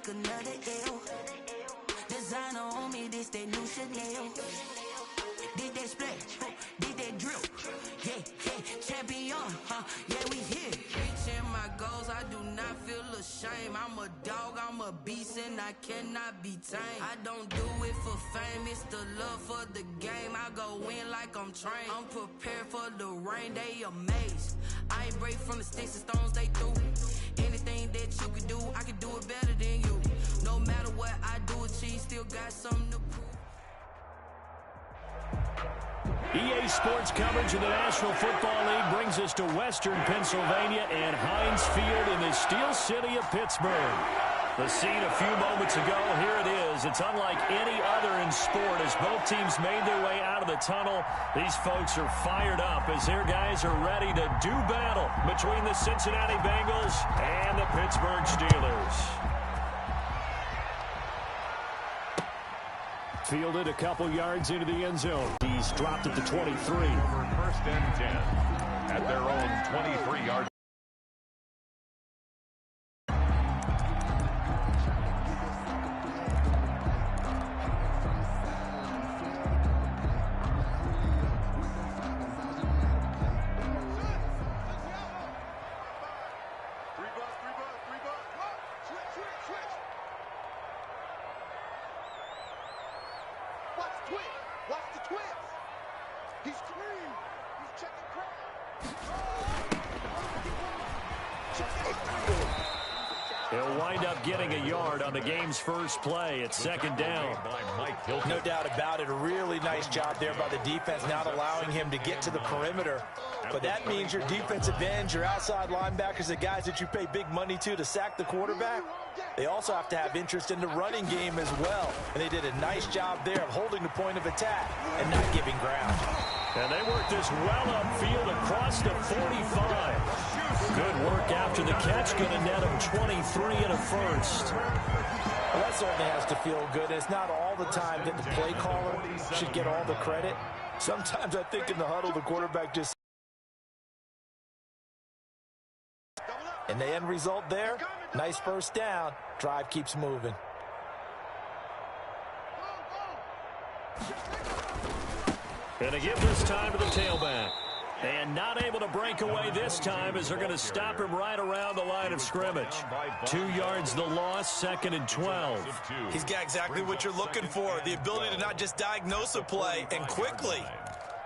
take another L. Designer on me, this that new Chanel. Did that splash, did that drip. Yeah, champion, yeah, we here. Reaching my goals, I do not feel ashamed. I'm a dog, I'm a beast, and I cannot be tamed. I don't do it for fame, it's the love for the game. I go in like I'm trained. I'm prepared for the rain, they amazed. I ain't break from the sticks and stones they threw. Anything that you can do, I can do it better than you. No matter what I do, achieve, still got something to prove. EA Sports coverage of the National Football League brings us to Western Pennsylvania and Heinz Field in the Steel City of Pittsburgh. The scene a few moments ago, here it is. It's unlike any other in sport as both teams made their way out of the tunnel. These folks are fired up as their guys are ready to do battle between the Cincinnati Bengals and the Pittsburgh Steelers. Fielded a couple yards into the end zone. He's dropped at the 23. First and 10 at their own 23-yard. He'll wind up getting a yard on the game's first play. It's second down. No doubt about it. A really nice job there by the defense, not allowing him to get to the perimeter. But that means your defensive ends, your outside linebackers, the guys that you pay big money to sack the quarterback, they also have to have interest in the running game as well. And they did a nice job there of holding the point of attack and not giving ground. And they work this well upfield across the 45. Good work after the catch. Going to net him 23 and a first. Well, that certainly has to feel good. It's not all the time that the play caller should get all the credit. Sometimes I think in the huddle, the quarterback just... And the end result there, nice first down. Drive keeps moving. Going to give this time to the tailback. And not able to break away this time as they're going to stop him right around the line of scrimmage. 2 yards the loss, second and 12. He's got exactly what you're looking for, the ability to not just diagnose a play and quickly,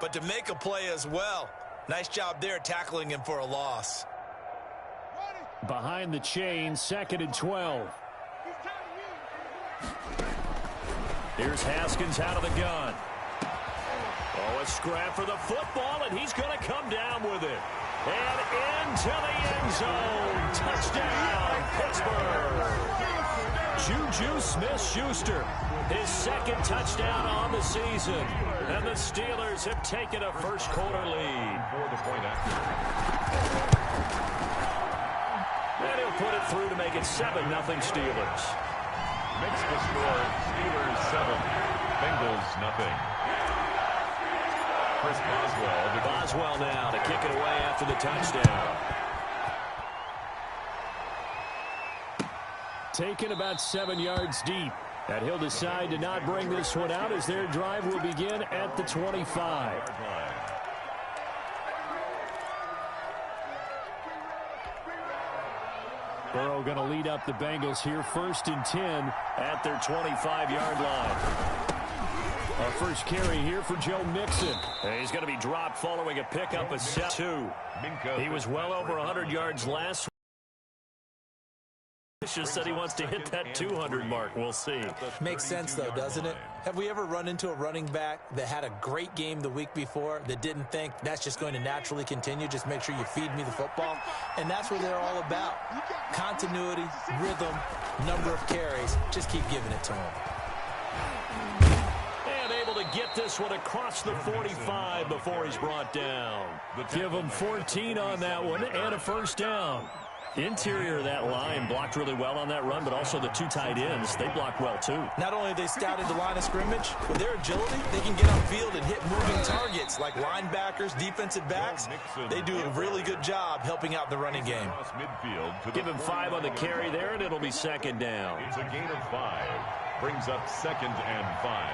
but to make a play as well. Nice job there tackling him for a loss. Behind the chain, second and 12. Here's Haskins out of the gun. Oh, a scrap for the football, and he's going to come down with it. And into the end zone. Touchdown, Pittsburgh. Juju Smith-Schuster, his second touchdown on the season. And the Steelers have taken a first-quarter lead. And he'll put it through to make it 7-0 Steelers. Makes the score Steelers 7, Bengals nothing. Chris Boswell now to kick it away after the touchdown. Taken about 7 yards deep. And he'll decide to not bring this one out as their drive will begin at the 25. Burrow going to lead up the Bengals here, 1st and 10 at their 25-yard line. Our first carry here for Joe Mixon. He's going to be dropped following a pickup of 2. He was well over 100 yards last week. Just said he wants to hit that 200 mark. We'll see. Makes sense, though, doesn't it? Have we ever run into a running back that had a great game the week before that didn't think that's just going to naturally continue? Just make sure you feed me the football. And that's what they're all about. Continuity, rhythm, number of carries. Just keep giving it to him. And able to get this one across the 45 before he's brought down. Give him 14 on that one and a first down. Interior of that line blocked really well on that run, but also the two tight ends, they blocked well too. Not only have they scouted the line of scrimmage, with their agility, they can get upfield and hit moving targets like linebackers, defensive backs. They do a really good job helping out the running game. Give him 5 on the carry there, and it'll be second down. It's a gain of 5. Brings up 2nd and 5.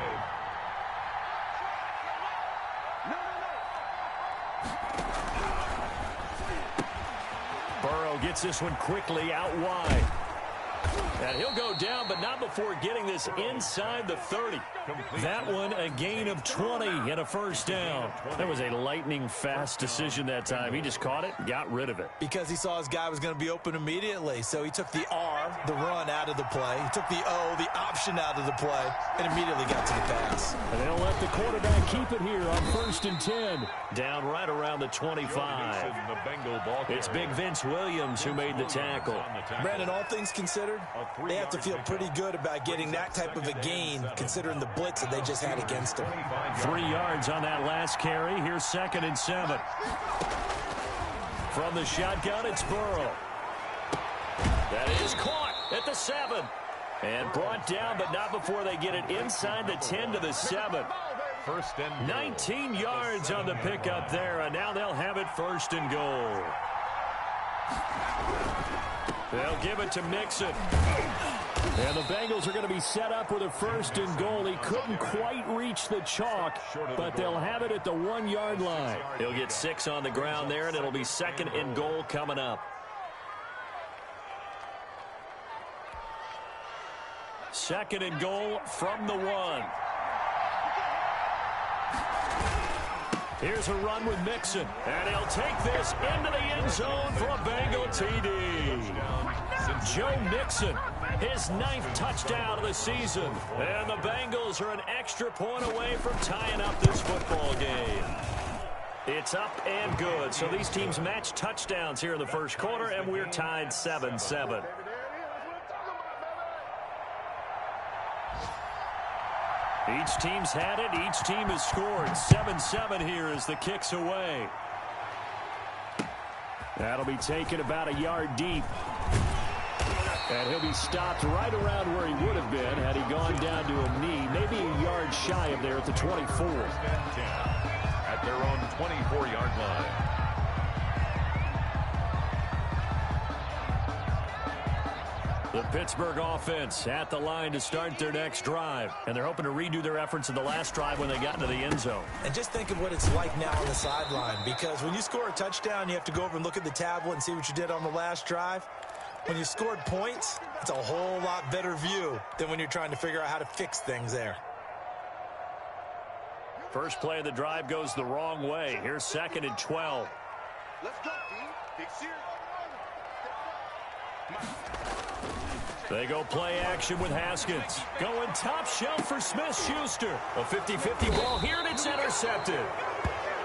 Burrow gets this one quickly out wide. And he'll go down, but not before getting this inside the 30. That one a gain of 20 and a first down. That was a lightning-fast decision that time. He just caught it and got rid of it. Because he saw his guy was going to be open immediately. So he took the R, the run, out of the play. He took the O, the option, out of the play, and immediately got to the pass. And they'll let the quarterback keep it here on 1st and 10. Down right around the 25. It's Big Vince Williams who made the tackle. Brandon, all things considered, they have to feel pretty good about getting that type of a gain, considering the blitz that they just had against them. 3 yards on that last carry. Here's 2nd and 7. From the shotgun, it's Burrow. That is caught at the 7. And brought down, but not before they get it inside the 10 to the 7. 19 yards on the pickup there, and now they'll have it 1st and goal. They'll give it to Mixon. And the Bengals are going to be set up with a 1st and goal. He couldn't quite reach the chalk, but they'll have it at the 1-yard line. He'll get 6 on the ground there, and it'll be 2nd and goal coming up. 2nd and goal from the 1. Here's a run with Mixon, and he'll take this into the end zone for a Bengal TD. Joe Mixon, his 9th touchdown of the season, and the Bengals are an extra point away from tying up this football game. It's up and good, so these teams match touchdowns here in the first quarter, and we're tied 7-7. Each team's had it. Each team has scored. 7-7 here as the kick's away. That'll be taken about a yard deep. And he'll be stopped right around where he would have been had he gone down to a knee. Maybe a yard shy of there at the 24. At their own 24-yard line. The Pittsburgh offense at the line to start their next drive. And they're hoping to redo their efforts in the last drive when they got into the end zone. And just think of what it's like now on the sideline. Because when you score a touchdown, you have to go over and look at the tablet and see what you did on the last drive. When you scored points, it's a whole lot better view than when you're trying to figure out how to fix things there. First play of the drive goes the wrong way. Here's 2nd and 12. Let's go, team. Big series. They go play action with Haskins. Going top shelf for Smith-Schuster. A 50-50 ball here, and it's intercepted.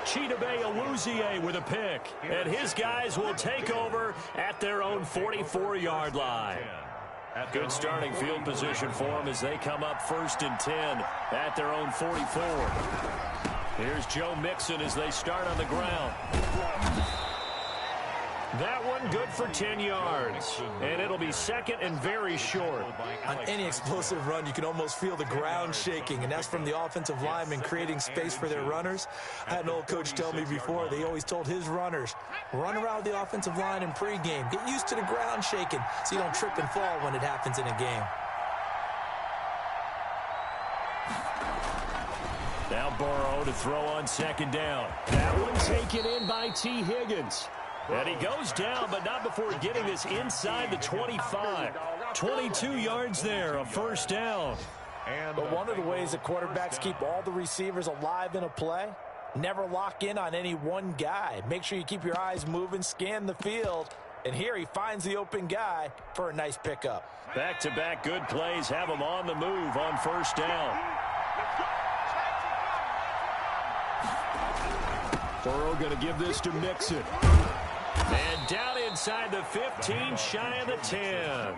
Chidobe Awuzie with a pick. And his guys will take over at their own 44-yard line. Good starting field position for them as they come up 1st and 10 at their own 44. Here's Joe Mixon as they start on the ground. That one good for 10 yards. And it'll be 2nd and very short. On any explosive run, you can almost feel the ground shaking, and that's from the offensive linemen creating space for their runners. I had an old coach tell me before, they always told his runners, run around the offensive line in pregame. Get used to the ground shaking so you don't trip and fall when it happens in a game. Now Burrow to throw on 2nd down. That one taken in by T. Higgins. And he goes down, but not before getting this inside the 25. 22 yards there, a 1st down. But one of the ways that quarterbacks keep all the receivers alive in a play, never lock in on any one guy. Make sure you keep your eyes moving, scan the field. And here he finds the open guy for a nice pickup. Back-to-back good plays have him on the move on 1st down. Burrow going to give this to Mixon. And down inside the 15, shy of the 10.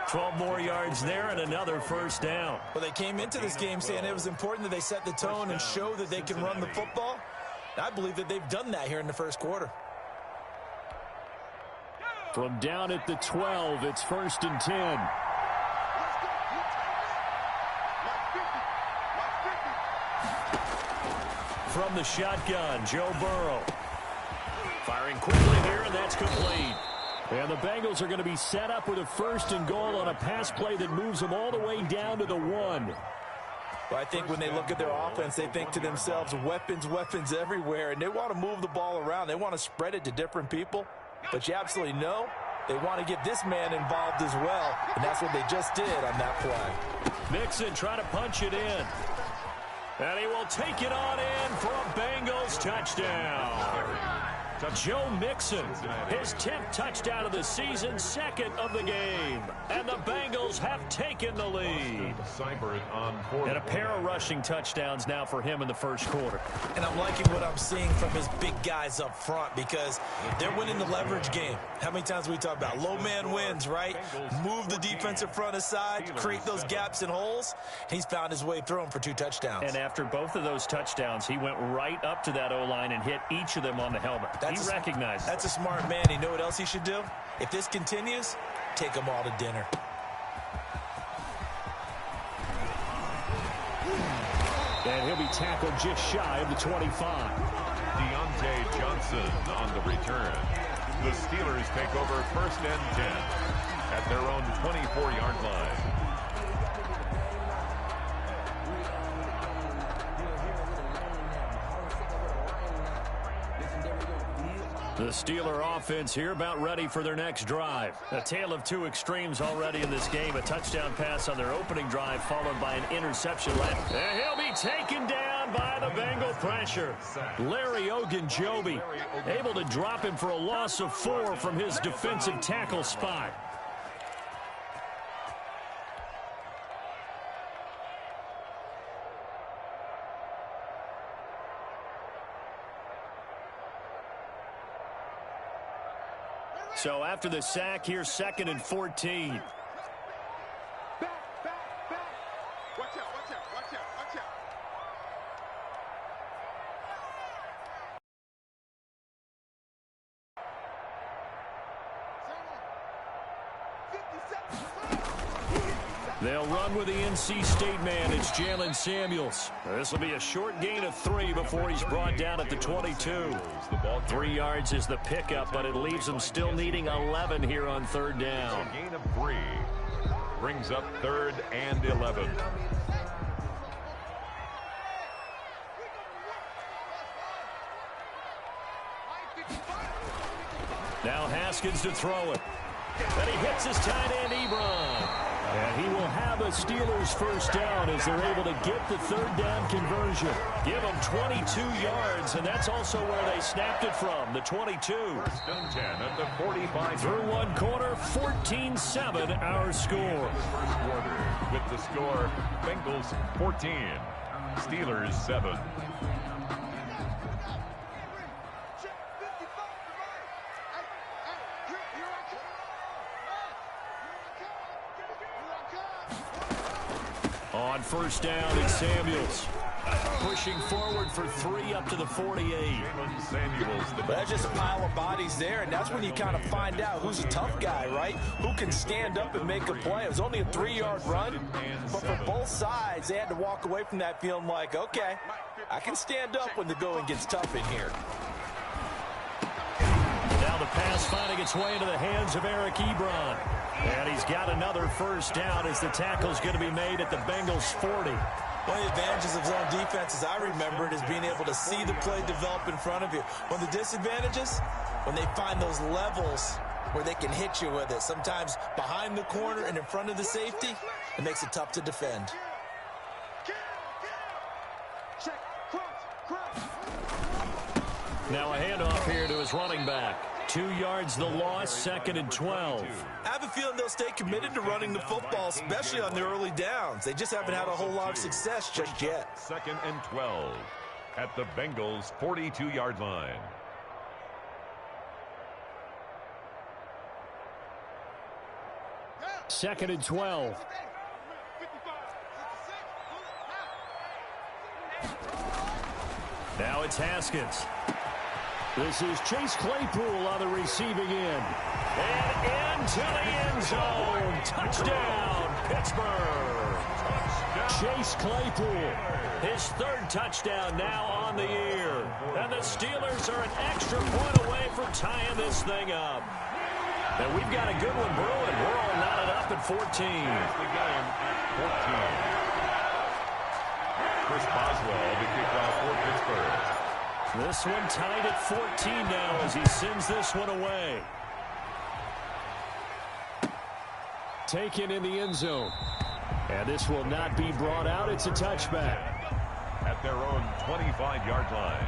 12 more yards there and another 1st down. Well, they came into this game saying it was important that they set the tone and show that they can run the football. I believe that they've done that here in the first quarter. From down at the 12, it's 1st and 10. From the shotgun, Joe Burrow. Firing quickly here, and that's complete. And the Bengals are going to be set up with a 1st and goal on a pass play that moves them all the way down to the 1. Well, I think when they look at their offense, they think to themselves, weapons, weapons everywhere, and they want to move the ball around. They want to spread it to different people. But you absolutely know they want to get this man involved as well, and that's what they just did on that play. Mixon trying to punch it in. And he will take it on in for a Bengals touchdown. Joe Mixon, his 10th touchdown of the season, 2nd of the game. And the Bengals have taken the lead. And a pair of rushing touchdowns now for him in the 1st quarter. And I'm liking what I'm seeing from his big guys up front because they're winning the leverage game. How many times we talk about low man wins, right? Move the defensive front aside, create those gaps and holes. He's found his way through them for 2 touchdowns. And after both of those touchdowns, he went right up to that O-line and hit each of them on the helmet. He recognized it. That's a smart man. You know what else he should do? If this continues, take them all to dinner. And he'll be tackled just shy of the 25. Deontay Johnson on the return. The Steelers take over 1st and 10 at their own 24-yard line. The Steeler offense here about ready for their next drive. A tale of 2 extremes already in this game. A touchdown pass on their opening drive followed by an interception left. And he'll be taken down by the Bengal pressure. Larry Ogunjobi able to drop him for a loss of 4 from his defensive tackle spot. So after the sack, here's 2nd and 14. Back. Watch out. They'll run with the NC State man. It's Jalen Samuels. This will be a short gain of 3 before he's brought down at the 22. 3 yards is the pickup, but it leaves them still needing 11 here on 3rd down. A gain of 3 brings up 3rd and 11. Now Haskins to throw it. And he hits his tight end, Ebron. And he will have a Steelers 1st down as they're able to get the 3rd down conversion. Give them 22 yards, and that's also where they snapped it from, the 22. 1st and 10 at the 45. Through 1 quarter, 14-7 our score. First quarter with the score, Bengals 14, Steelers 7. On 1st down, it's Samuels. Pushing forward for 3 up to the 48. Samuels. That's just a pile of bodies there, and that's when you kind of find out who's a tough guy, right? Who can stand up and make a play. It was only a 3-yard run, but for both sides, they had to walk away from that feeling like, okay, I can stand up when the going gets tough in here. Now the pass finding its way into the hands of Eric Ebron. And he's got another 1st down as the tackle's going to be made at the Bengals 40. One of the advantages of zone defense, as I remember it, is being able to see the play develop in front of you. One of the disadvantages, when they find those levels where they can hit you with it, sometimes behind the corner and in front of the safety, it makes it tough to defend. Now a handoff here to his running back. 2 yards the loss, 2nd and 12. I have a feeling they'll stay committed to running the football, especially on their early downs. They just haven't had a whole lot of success just yet. 2nd and 12 at the Bengals 42-yard line. Second and 12. Now it's Haskins. This is Chase Claypool on the receiving end. And into the end zone. Touchdown, Pittsburgh. Chase Claypool, his third touchdown now on the year. And the Steelers are an extra point away from tying this thing up. And we've got a good one brewing. We're all knotted up at 14. The game at 14. Chris Boswell, the kickoff for Pittsburgh. This one tied at 14 now as he sends this one away. Taken in the end zone. And this will not be brought out. It's a touchback. At their own 25-yard line.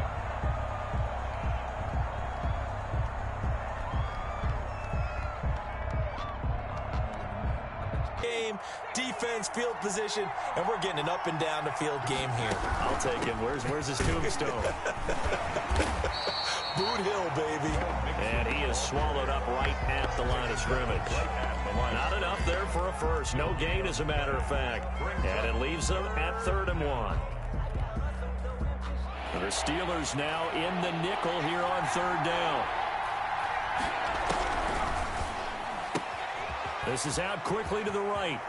Game, defense, field position, and we're getting an up and down the field game here. I'll take him. Where's his tombstone? Boot Hill, baby. And he is swallowed up right at the line of scrimmage. Not enough there for a first. No gain, as a matter of fact. And it leaves them at 3rd and 1. The Steelers now in the nickel here on 3rd down. This is out quickly to the right.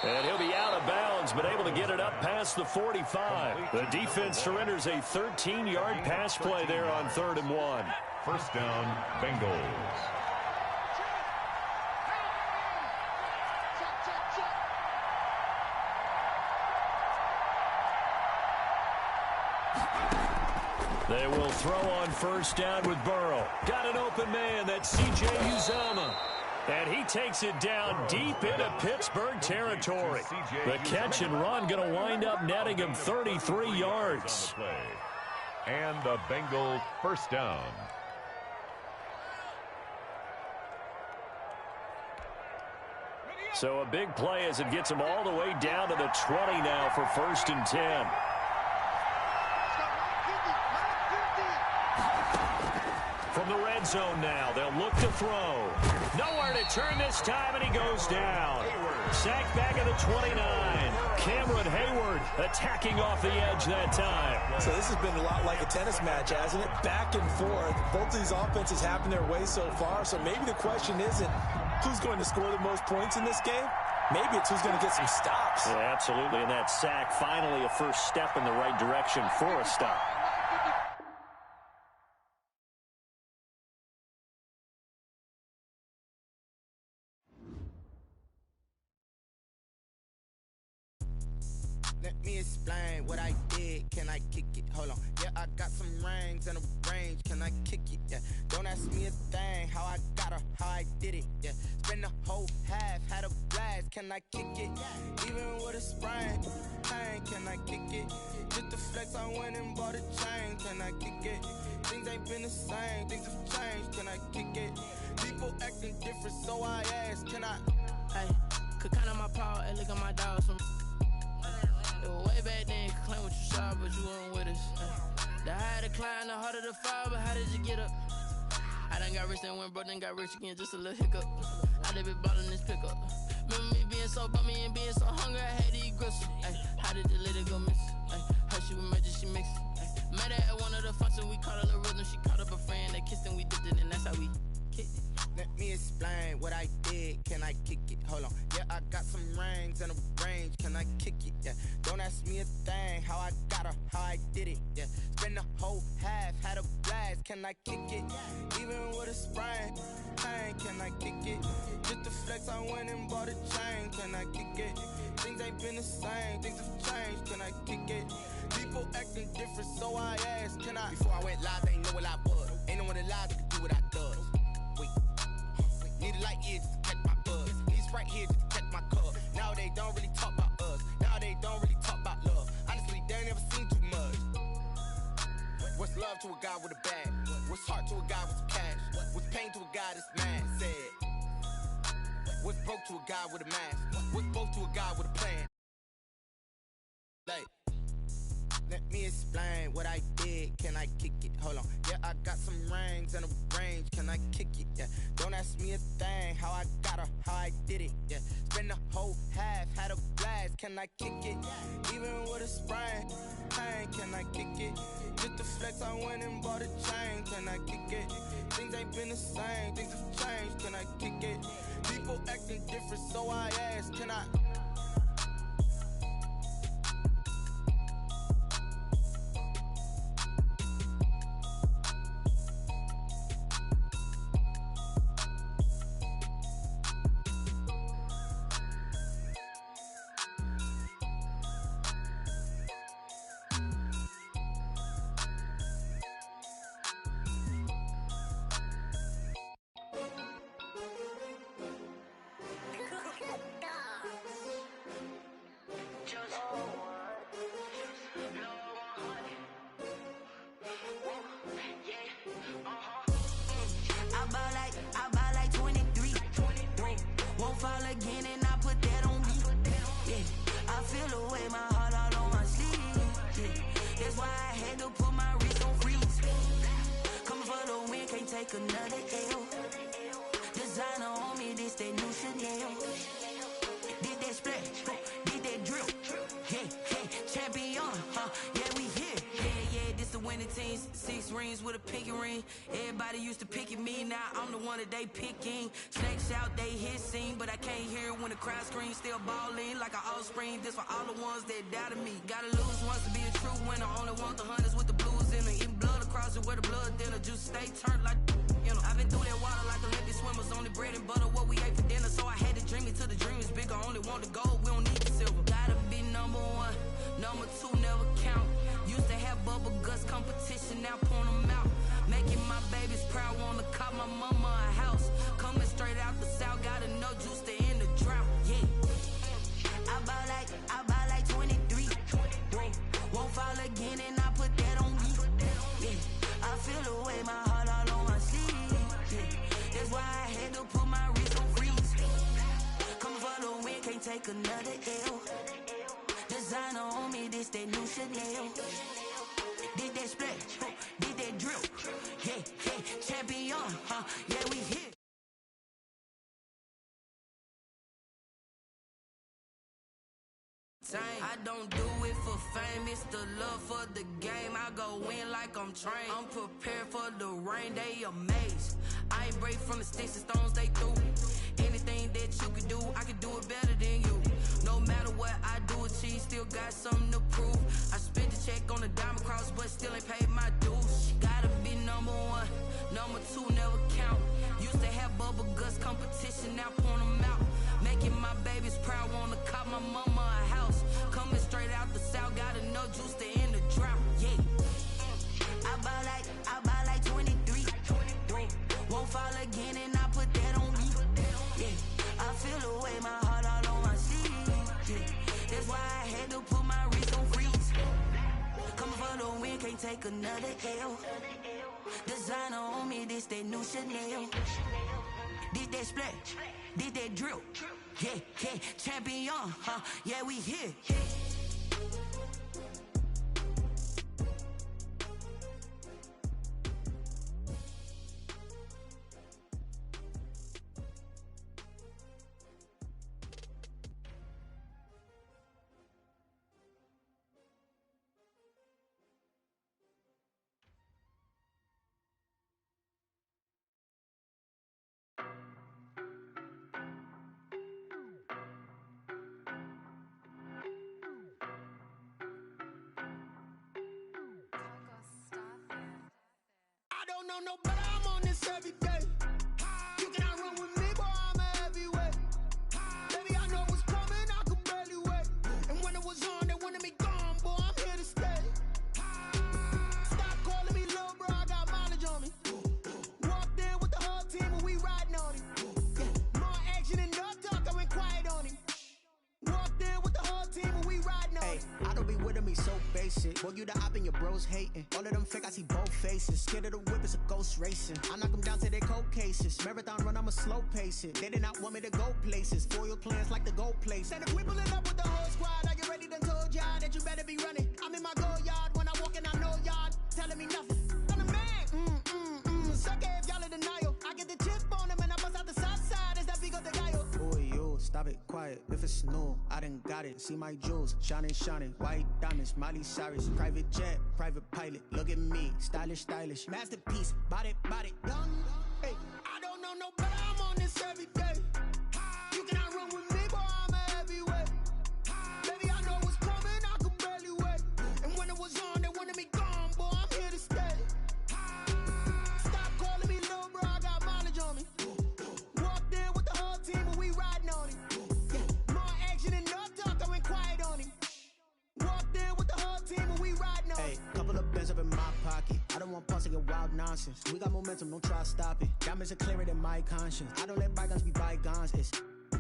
And he'll be out of bounds, but able to get it up past the 45. The defense surrenders a 13-yard pass play there on 3rd and 1. First down, Bengals. They will throw on first down with Burrow. Got an open man. That's C.J. Uzomah. And he takes it down deep into Pittsburgh territory. The catch and run going to wind up netting him 33 yards. And the Bengals first down. So a big play as it gets him all the way down to the 20 now for 1st and 10. From the red zone now, they'll look to throw. Nowhere to turn this time, and he goes down. Sacked back at the 29. Cameron Hayward attacking off the edge that time. So this has been a lot like a tennis match, hasn't it? Back and forth. Both of these offenses happen their way so far, so maybe the question isn't who's going to score the most points in this game. Maybe it's who's going to get some stops. Yeah, absolutely, and that sack finally a first step in the right direction for a stop. Let me explain what I did. Can I kick it? Hold on. Yeah, I got some rings and a range. Can I kick it? Yeah. Don't ask me a thing. How I got her, how I did it. Yeah. Spend the whole half, had a blast. Can I kick it? Even with a sprain. Pain, can I kick it? Just the flex, I went and bought a chain. Can I kick it? Things ain't been the same. Things have changed. Can I kick it? People acting different, so I ask. Can I? Hey, could count on my power and look at my dogs from. Way back then, you could claim what you saw, but you weren't with us. The higher the climb, the harder the fall, but how did you get up? I done got rich, then went broke, then got rich again, just a little hiccup. I done been ballin' this pickup. Remember me being so bummy and being so hungry, I had to eat gristle. How did the lady go miss? How she was magic, she mixed. Met her at one of the functions, we caught a little rhythm, she caught up a friend, they kissed and we dipped it, and that's how we kicked it. Let me explain what I did. Can I kick it? Hold on. Yeah, I got some rings and a range. Can I kick it? Yeah. Don't ask me a thing. How I got her, how I did it. Yeah. Spend the whole half, had a blast. Can I kick it? Even with a sprain. Pain, can I kick it? Just the flex, I went and bought a chain. Can I kick it? Things ain't been the same. Things have changed. Can I kick it? People acting different, so I asked. Can I? Before I went live, they ain't know what I was. Ain't no one alive that could do what I does. Wait. Need a light here just to catch my buzz. Need Sprite here just to catch my cup. Now they don't really talk about us. Now they don't really talk about love. Honestly, they ain't never seen too much. What's love to a guy with a bag? What's heart to a guy with some cash? What's pain to a guy that's mad? Said. What's broke to a guy with a mask? What's both to a guy with a plan? Like. Let me explain what I did. Can I kick it? Hold on. Yeah, I got some rings and a range. Can I kick it? Yeah. Don't ask me a thing. How I got her, how I did it. Yeah. Spend the whole half, had a blast. Can I kick it? Even with a sprain. Pain, can I kick it? Just the flex, I went and bought a chain. Can I kick it? Things ain't been the same. Things have changed. Can I kick it? People acting different, so I asked, can I? I buy like 23. Won't fall again and I put that on me. Yeah, I feel the way, my heart all on my sleeve. Yeah, that's why I had to put my wrist on freeze. Coming for the win, can't take another L. Designer on me, this that new Chanel. Did that splash, did that drip. Yeah, champion, yeah, we here. Yeah, this the winning team. 6 rings with a pinky ring. Everybody used to pick at me, now I'm the one that they picking. Snakes out, they hit scene, but I can't hear it when the crowd screams. Still balling like an offspring. This for all the ones that doubted me. Gotta lose once to be a true winner. Only want the hunters with the blues in it. Eating blood across it where the blood dinner. Juice stay turned like, you know. I've been through that water like Olympic swimmers. Only bread and butter, what we ate for dinner. So I had to dream it till the dream is bigger. Only want the gold, we don't need the silver. Gotta be number 1, number 2 never count. Used to have bubble guts competition, now point them out. Making my babies proud, wanna cop my mama a house. Coming straight out the south, gotta know juice to end the drought. Yeah, I buy like 23. Won't fall again and I put that on me. Yeah, I feel the way, my heart all on my sleeve. Yeah, that's why I had to put my wrist on freeze. Coming for the win, can't take another L. Designer on me, this that new Chanel. Did that splash, did that drip. Yeah, champion, yeah, we here. I don't do it for fame, it's the love for the game. I go in like I'm trained. I'm prepared for the rain, they amazed. I ain't break from the sticks and stones they threw. Anything that you could do, I could do it better than you. No matter what I do, achieve, still got something to prove. I spent the check on the diamond cross, but still ain't paid my dues. Gotta be number 1, number 2 never count. Used to have bubble guts competition, now point them out. Making my babies proud, wanna cop my mama a house. Coming straight out the south, gotta know juice to end the drought. Yeah, I buy like 23. Won't fall again and I put that on me. Yeah, I feel the way, my heart all on my sleeve. Yeah, that's why I had to put my wrist on freeze. Coming for the win, can't take another L. Designer on me, this that new Chanel. Did that splash, did that drip. Yeah, champion, yeah, we here. I don't know no better, I'm on this every day. You cannot run with me, boy, I'm a heavyweight. Baby, I know what's coming, I could barely wait. And when it was on, they wanted me gone, boy, I'm here to stay. Stop calling me little bro, I got mileage on me. Walked in with the whole team and we riding on him. More action and no talk, I went quiet on him. Walked in with the whole team and we riding on him. I don't be with me so basic. Boy, you the op and your bros hating. All of them fake, I see both faces. Scared of the whip, it's a ghost racing. I knock them down to their cold cases. Marathon run, I'ma slow pace it. They did not want me to go places. Foil plans like the gold place. And if we pulling up with the whole squad, I get ready done told y'all that you better be running. I'm in my go yard. When I walk in, I know y'all telling me nothing. I'm the man. Suck it if y'all in denial. I get the chip on them and I bust out the south side. Is that big of the guy? Boy, yo, stop stop it, quiet. If it's new, I done got it. See my jewels, shining, shining. White diamonds, Miley Cyrus. Private jet, private pilot. Look at me, stylish, stylish. Masterpiece, body, young. Hey, I don't know no better. I'm on this every day. You cannot run with me, boy. I'm a heavyweight. Baby, I know what's coming. I could barely wait. And when it was on, they wanted me gone, boy. I'm here to stay. Stop calling me little bro. I got mileage on me. Walked in with the whole team and we riding on him. Yeah. More action and no talk. I went quiet on him. Walked in with the whole team and we riding on him. Hey, couple of bins up in my pocket. I don't want pulse to get wild nonsense. We got momentum, don't try to stop it. Diamonds are clearer than my conscience. I don't let bygones be bygones.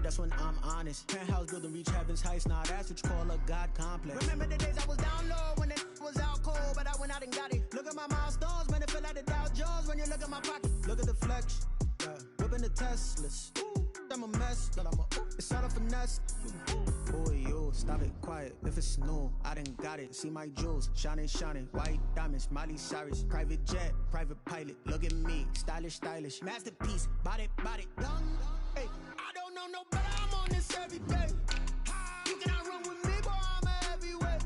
That's when I'm honest. Penthouse building reach heaven's heights. Now that's what you call a God complex. Remember the days I was down low when it was out cold, but I went out and got it. Look at my milestones, man, it feel like the Dow Jones when you look at my pocket. Look at the flex, yeah. Whipping the Teslas. I'm a mess, but it's all a finesse. Boy, you stop it, quiet. If it's new, I done got it. See my jewels, shining, shining. White diamonds, Miley Cyrus. Private jet, private pilot. Look at me, stylish, stylish. Masterpiece, body, young. Hey, I don't know no better. I'm on this every day. You cannot run with me, boy. I'm a heavyweight.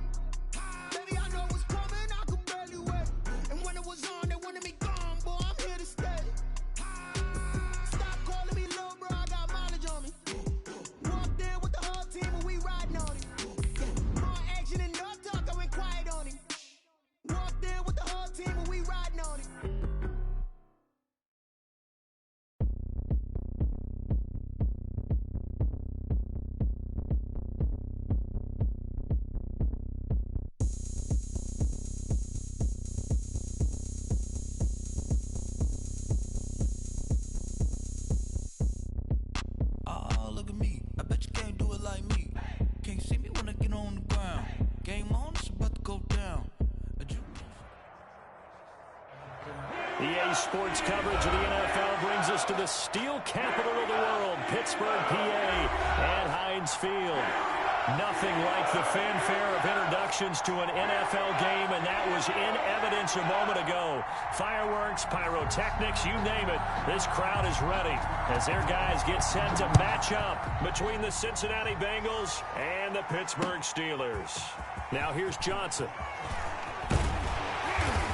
Baby, I know what's coming. I could barely wait. And when it was on, they wanted me gone, boy. I'm here to stay. Stop calling me little bro. I got mileage on me. Walked in with the whole team and we riding on him. Yeah. More action and no talk. I went quiet on him. Walked in with the whole team and we riding on him. Look at me, I bet you can't do it like me. Can't see me when I get on the ground. Game on, it's about to go down. EA Sports coverage of the NFL brings us to the steel capital of the world, Pittsburgh, PA, at Heinz Field. Nothing like the fanfare of introductions to an NFL game, and that was in evidence a moment ago. Fireworks, pyrotechnics, you name it. This crowd is ready as their guys get set to match up between the Cincinnati Bengals and the Pittsburgh Steelers. Now here's Johnson.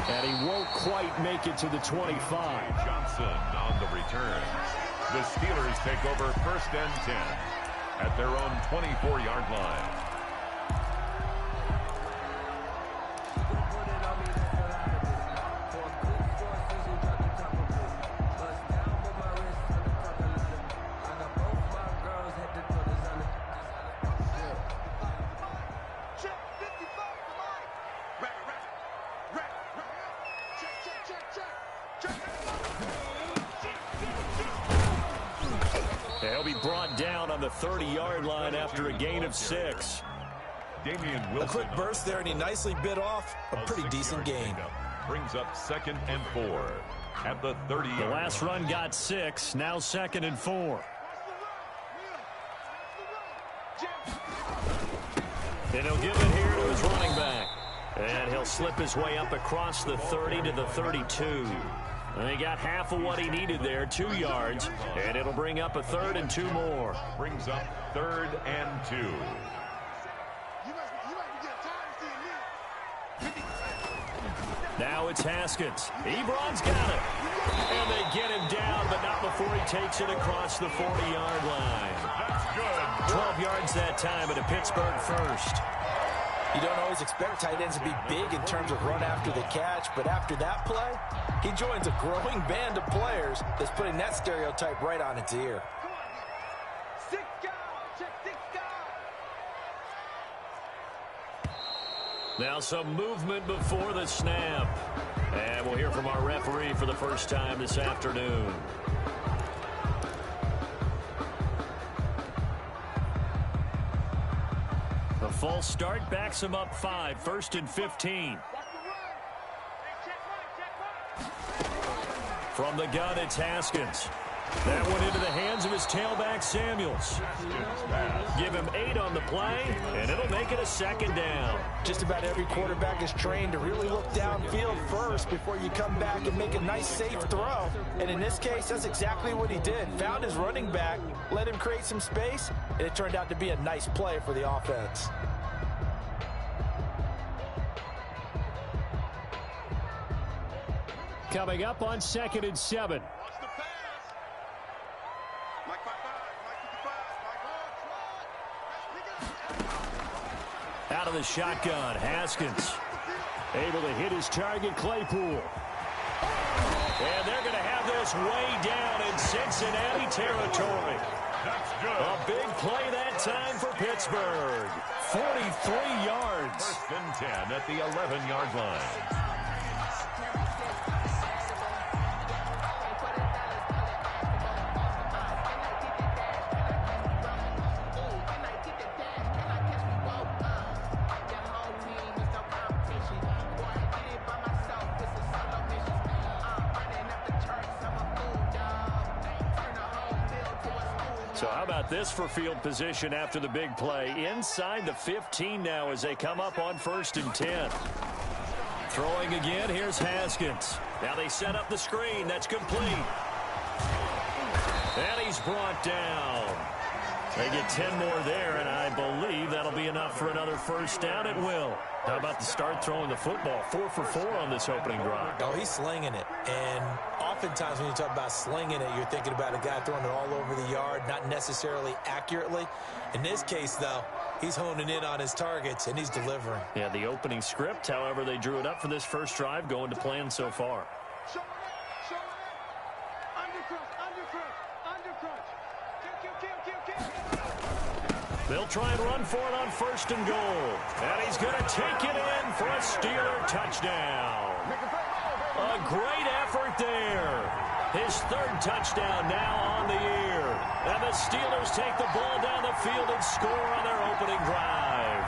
And he won't quite make it to the 25. Johnson on the return. The Steelers take over 1st and 10 at their own 24-yard line. They'll be brought down on the 30-yard line after a gain of 6. A quick burst there, and he nicely bit off a pretty decent gain. Brings up 2nd and 4 at the 30. The last run got 6, now 2nd and 4. And he'll give it here to his running back. And he'll slip his way up across the 30 to the 32. And he got half of what he needed there, 2 yards, and it'll bring up a 3rd and 2 more. Brings up 3rd and 2. Now it's Haskins. Ebron's got it. And they get him down, but not before he takes it across the 40-yard line. That's good. 12 yards that time, and a Pittsburgh first. You don't always expect tight ends to be big in terms of run after the catch, but after that play, he joins a growing band of players that's putting that stereotype right on its ear. Now some movement before the snap. And we'll hear from our referee for the first time this afternoon. The false start backs him up 5, 1st and 15. From the gun, it's Haskins. That went into the hands of his tailback, Samuels. Give him 8 on the play, and it'll make it a 2nd down. Just about every quarterback is trained to really look downfield first before you come back and make a nice, safe throw. And in this case, that's exactly what he did. Found his running back, let him create some space, and it turned out to be a nice play for the offense. Coming up on 2nd and 7. Out of the shotgun, Haskins. Able to hit his target, Claypool. And they're going to have this way down in Cincinnati territory. That's good. A big play that time for Pittsburgh. 43 yards. 1st and 10 at the 11-yard line. So how about this for field position after the big play? Inside the 15 now as they come up on 1st and 10. Throwing again, here's Haskins. Now they set up the screen. That's complete. And he's brought down. They get 10 more there, and I believe that'll be enough for another 1st down at will. How about the start throwing the football? 4 for 4 on this opening drive. Oh, he's slinging it. And oftentimes when you talk about slinging it, you're thinking about a guy throwing it all over the yard, not necessarily accurately. In this case, though, he's honing in on his targets, and he's delivering. Yeah, the opening script, however, they drew it up for this first drive, going to plan so far. They'll try and run for it on 1st and goal. And he's going to take it in for a Steeler touchdown. A great effort there. His 3rd touchdown now on the year. And the Steelers take the ball down the field and score on their opening drive.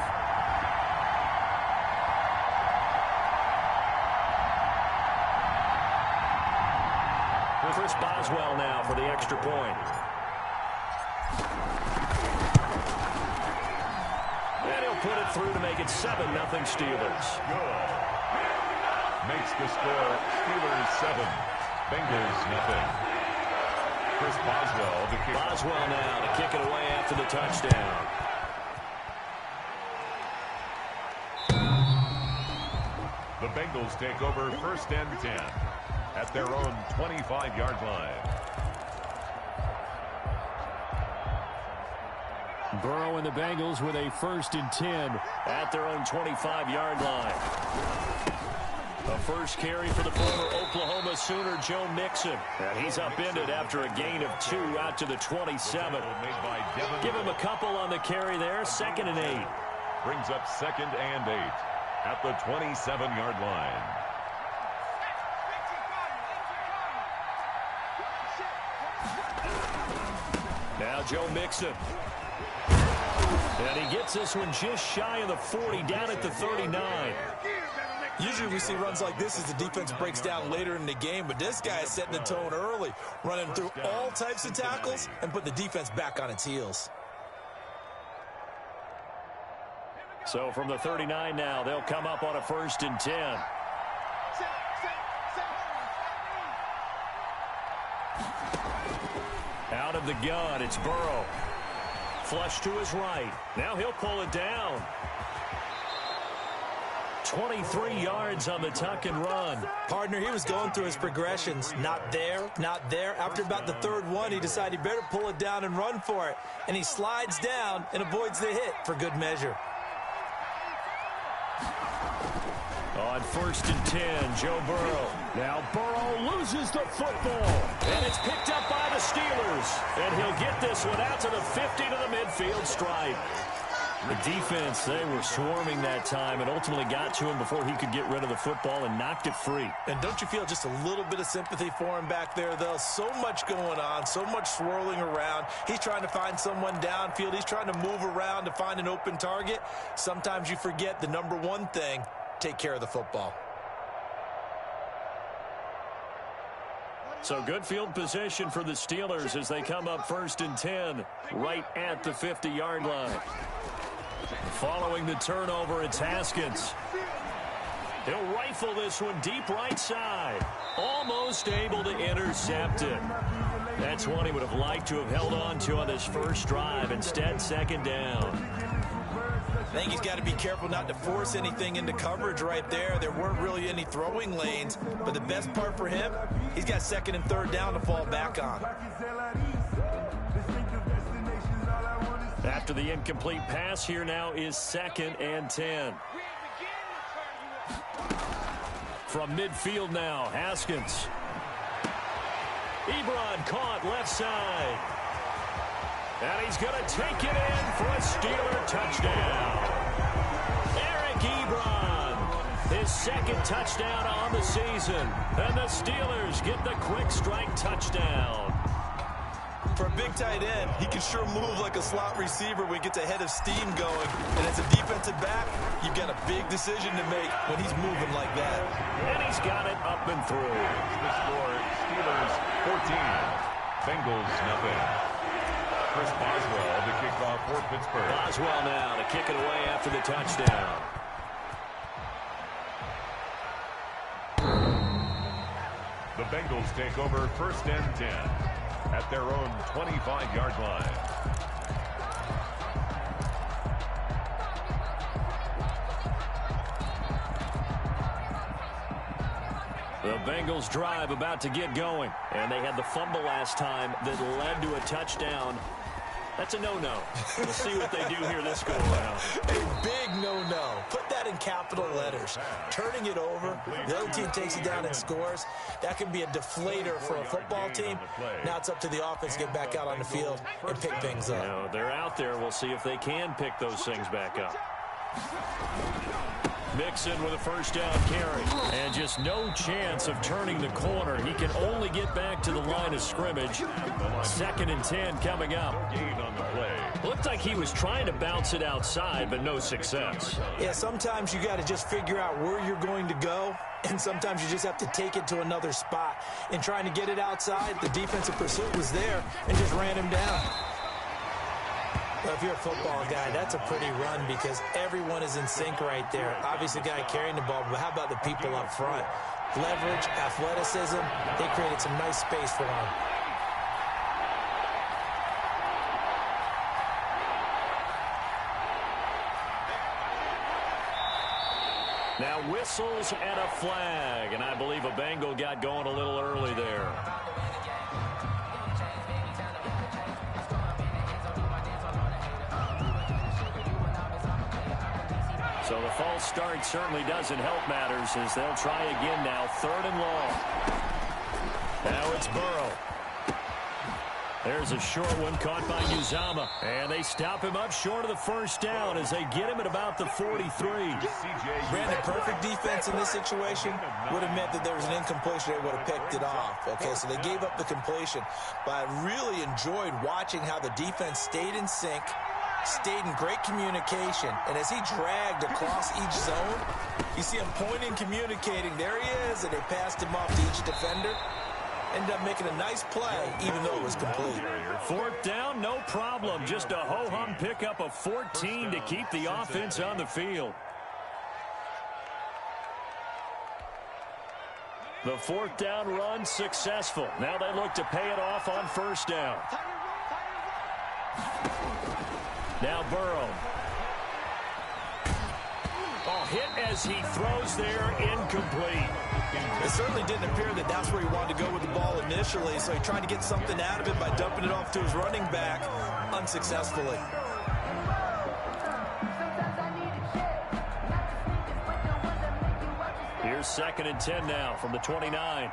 Chris Boswell now for the extra point. And he'll put it through to make it 7-0 Steelers. Good. Makes the score Steelers 7, Bengals 0. Chris Boswell to kick. Boswell now to kick it away after the touchdown. The Bengals take over 1st and 10 at their own 25-yard line. Burrow and the Bengals with a 1st and 10 at their own 25-yard line. A first carry for the former Oklahoma Sooner, Joe Mixon. And he's upended after a gain of 2 out to the 27. Give him a couple on the carry there. 2nd and 8. Brings up 2nd and 8 at the 27-yard line. Now Joe Mixon. And he gets this one just shy of the 40, down at the 39. Usually we see runs like this as the defense breaks down later in the game, but this guy is setting the tone early, running through all types of tackles and put the defense back on its heels. So from the 39 now, they'll come up on a 1st and 10. Out of the gun, it's Burrow. Flush to his right. Now he'll pull it down. 23 yards on the tuck and run. Partner, he was going through his progressions. Not there, not there. After about the 3rd one, he decided he better pull it down and run for it. And he slides down and avoids the hit for good measure. On 1st and 10, Joe Burrow. Now Burrow loses the football. And it's picked up by the Steelers. And he'll get this one out to the 50 to the midfield stripe. The defense, they were swarming that time and ultimately got to him before he could get rid of the football and knocked it free. And don't you feel just a little bit of sympathy for him back there, though? So much going on, so much swirling around. He's trying to find someone downfield. He's trying to move around to find an open target. Sometimes you forget the number one thing, take care of the football. So good field position for the Steelers as they come up 1st and 10 right at the 50-yard line. Following the turnover, it's Haskins. He'll rifle this one deep right side. Almost able to intercept it. That's one he would have liked to have held on to on this first drive. Instead, second down. I think he's got to be careful not to force anything into coverage right there. There weren't really any throwing lanes, but the best part for him, he's got second and third down to fall back on. After the incomplete pass, here now is 2nd and 10. From midfield now, Haskins. Ebron caught left side. And he's going to take it in for a Steeler touchdown. Eric Ebron, his 2nd touchdown on the season. And the Steelers get the quick strike touchdown. For a big tight end, he can sure move like a slot receiver when he gets a head of steam going. And as a defensive back, you've got a big decision to make when he's moving like that. And he's got it up and through. The score, Steelers 14, Bengals nothing. Chris Boswell to kick off for Pittsburgh. Boswell now to kick it away after the touchdown. The Bengals take over 1st and 10 at their own 25-yard line. The Bengals drive about to get going, and they had the fumble last time that led to a touchdown. That's a no-no. We'll see what they do here this go-around. A big no-no. Put that in capital letters. Turning it over, the other team takes it down and scores. That can be a deflator for a football team. Now it's up to the offense to get back out on the field and pick things up. You know, they're out there. We'll see if they can pick those things back up. Mixon with a first down carry. And just no chance of turning the corner. He can only get back to the line of scrimmage. 2nd and 10 coming up. Looked like he was trying to bounce it outside, but no success. Yeah, sometimes you got to just figure out where you're going to go, and sometimes you just have to take it to another spot. In trying to get it outside, the defensive pursuit was there and just ran him down. Well, if you're a football guy, that's a pretty run because everyone is in sync right there. Obviously, the guy carrying the ball, but how about the people up front? Leverage, athleticism, they created some nice space for him. Now whistles and a flag, and I believe a Bengal got going a little early there. So the false start certainly doesn't help matters as they'll try again now. 3rd and long. Now it's Burrow. There's a short one caught by Uzama. And they stop him up short of the first down as they get him at about the 43. Brandon, perfect defense in this situation would have meant that there was an incompletion. They would have picked it off. Okay, so they gave up the completion. But I really enjoyed watching how the defense stayed in sync, stayed in great communication, and as he dragged across each zone, you see him pointing, communicating. There he is, and they passed him off to each defender. Ended up making a nice play, even though it was complete. 4th down, no problem. Just a ho-hum pickup of 14 to keep the offense on the field. The 4th down run successful. Now they look to pay it off on 1st down. Now Burrow. Oh, hit as he throws there, incomplete. It certainly didn't appear that that's where he wanted to go with the ball initially, so he tried to get something out of it by dumping it off to his running back unsuccessfully. Here's 2nd and 10 now from the 29.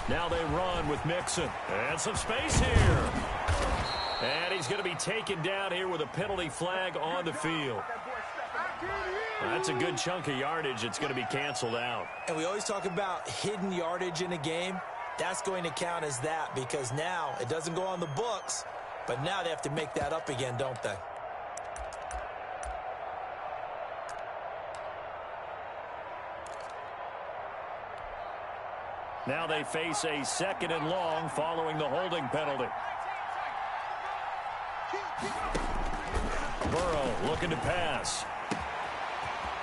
Now they run with Mixon. And some space here. And he's going to be taken down here with a penalty flag on the field. That's a good chunk of yardage. It's going to be canceled out. And we always talk about hidden yardage in a game. That's going to count as that because now it doesn't go on the books, but now they have to make that up again, don't they? Now they face a 2nd and long following the holding penalty. Burrow looking to pass.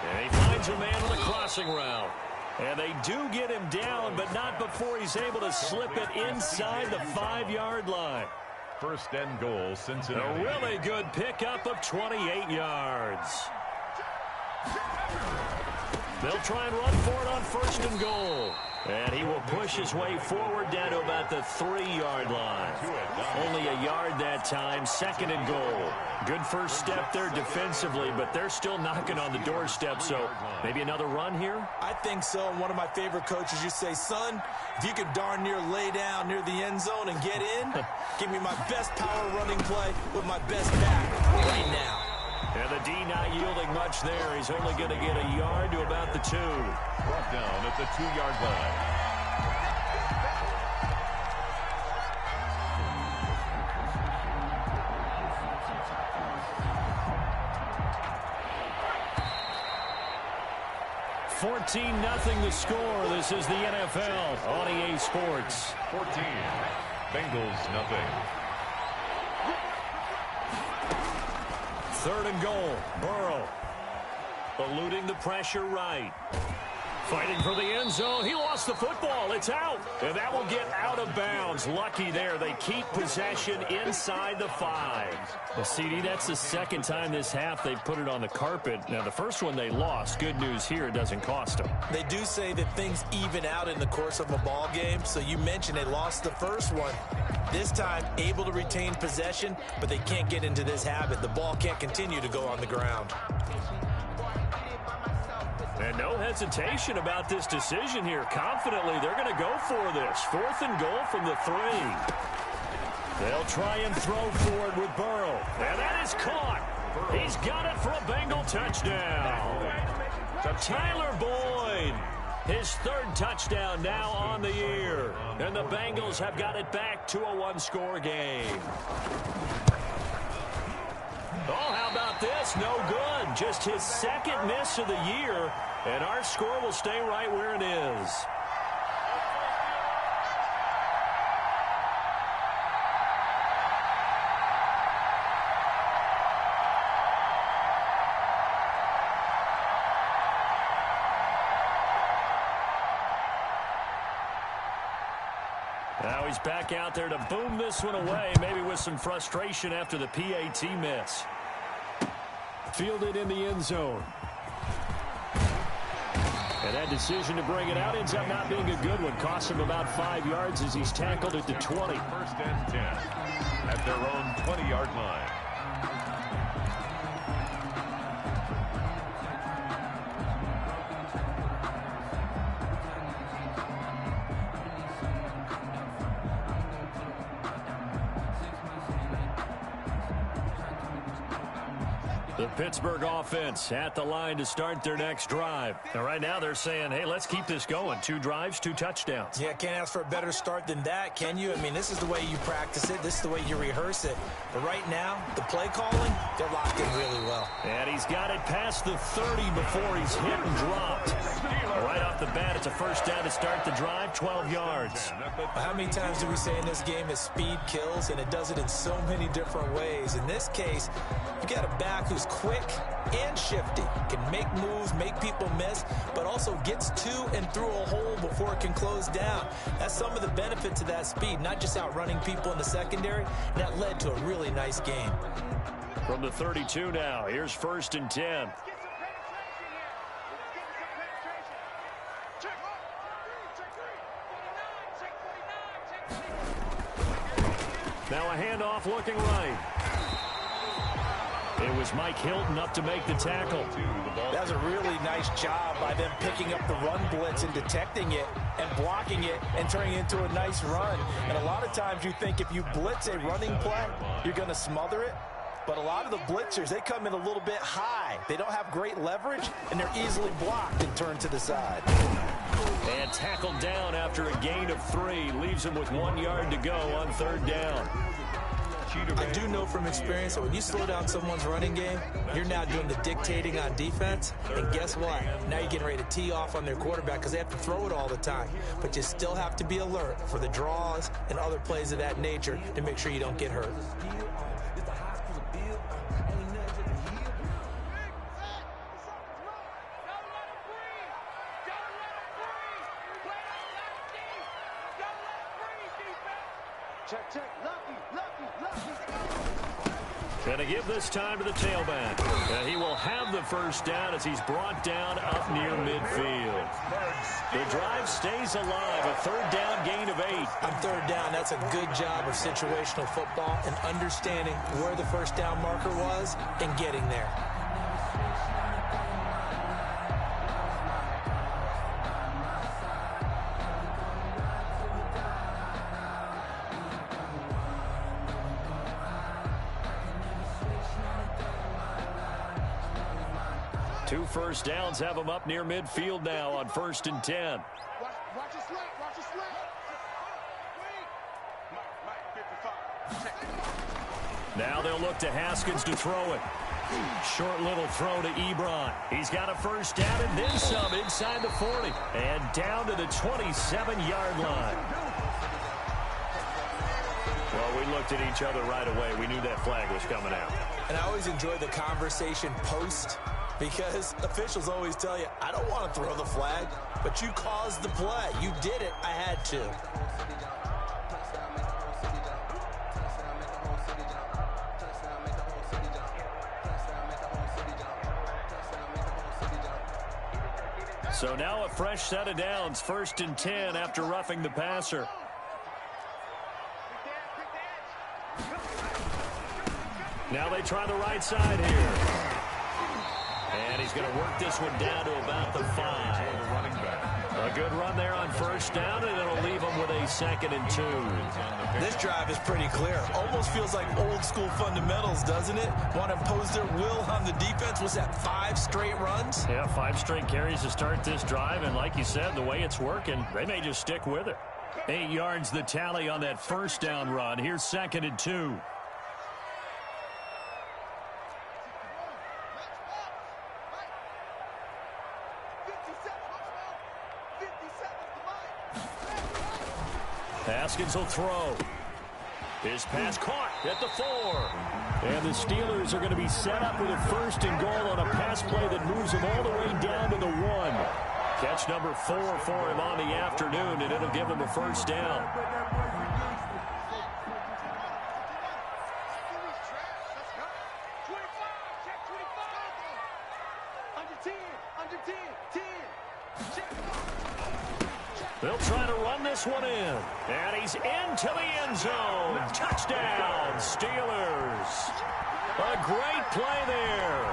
And he finds a man on the crossing route. And they do get him down, but not before he's able to slip it inside the 5-yard line. First and goal, Cincinnati. A really good pickup of 28 yards. They'll try and run for it on first and goal. And he will push his way forward down to about the 3-yard line. Only a yard that time, second and goal. Good first step there defensively, but they're still knocking on the doorstep, so maybe another run here? I think so. One of my favorite coaches used to say, son, if you can darn near lay down near the end zone and get in, give me my best power running play with my best back right now. And the D not yielding much there. He's only going to get a yard to about the 2. Brought down at the 2-yard line. $14-0 the score. This is the NFL on EA Sports. 14. Bengals nothing. Third and goal. Burrow eluding the pressure right. Fighting for the end zone. He lost the football. It's out. And that will get out of bounds. Lucky there. They keep possession inside the 5. Well, CD, that's the second time this half they've put it on the carpet. Now, the first one they lost. Good news here, it doesn't cost them. They do say that things even out in the course of a ball game. So you mentioned they lost the first one. This time, able to retain possession, but they can't get into this habit. The ball can't continue to go on the ground. And no hesitation about this decision here. Confidently, they're going to go for this. Fourth and goal from the 3. They'll try and throw forward with Burrow. And that is caught. He's got it for a Bengal touchdown. Tyler Boyd, his 3rd touchdown now on the year. And the Bengals have got it back to a 1-score game. Oh, how about this? No good. Just his 2nd miss of the year, and our score will stay right where it is. Now he's back out there to boom this one away, maybe with some frustration after the PAT miss. Fielded in the end zone. And that decision to bring it out ends up not being a good one. Costs him about 5 yards as he's tackled at the 20. First and 10 at their own 20-yard line. The Pittsburgh offense at the line to start their next drive. And right now they're saying, hey, let's keep this going. 2 drives, 2 touchdowns. Yeah, can't ask for a better start than that, can you? I mean, this is the way you practice it. This is the way you rehearse it. But right now, the play calling, they're locked in really well. And he's got it past the 30 before he's hit and dropped. Right off the bat, it's a first down to start the drive, 12 yards. How many times do we say in this game that speed kills, and it does it in so many different ways? In this case, you got a back who's quick and shifty, can make moves, make people miss, but also gets to and through a hole before it can close down. That's some of the benefits of that speed, not just outrunning people in the secondary. That led to a really nice game. From the 32 now, here's first and 10. Now a handoff looking right. It was Mike Hilton up to make the tackle. That was a really nice job by them picking up the run blitz and detecting it and blocking it and turning it into a nice run. And a lot of times you think if you blitz a running play, you're going to smother it. But a lot of the blitzers, they come in a little bit high. They don't have great leverage, and they're easily blocked and turned to the side. And tackled down after a gain of 3. Leaves him with 1 yard to go on third down. I do know from experience that when you slow down someone's running game, you're now doing the dictating on defense. And guess what? Now you're getting ready to tee off on their quarterback because they have to throw it all the time. But you still have to be alert for the draws and other plays of that nature to make sure you don't get hurt. Going to give this time to the tailback. He will have the first down as he's brought down up near midfield. The drive stays alive. A third down gain of 8. On third down, that's a good job of situational football and understanding where the first down marker was and getting there. Two first downs have him up near midfield now on 1st and 10. Watch your slant. Watch your slant. Now they'll look to Haskins to throw it. Short little throw to Ebron. He's got a first down and then some inside the 40. And down to the 27-yard line. Well, we looked at each other right away. We knew that flag was coming out. And I always enjoy the conversation post, because officials always tell you, I don't want to throw the flag, but you caused the play. You did it. I had to. So now a fresh set of downs, 1st and 10 after roughing the passer. Now they try the right side here. And he's going to work this one down to about the 5. A good run there on first down, and it'll leave him with a 2nd and 2. This drive is pretty clear. Almost feels like old school fundamentals, doesn't it? Want to impose their will on the defense. Was that 5 straight runs? Yeah, 5 straight carries to start this drive, and like you said, the way it's working, they may just stick with it. 8 yards the tally on that first down run. Here's 2nd and 2. Haskins will throw. His pass caught at the 4. And the Steelers are going to be set up with a 1st and goal on a pass play that moves him all the way down to the 1. Catch number 4 for him on the afternoon, and it'll give him a first down. They'll try to run this one in. And he's into the end zone. Touchdown, Steelers. A great play there.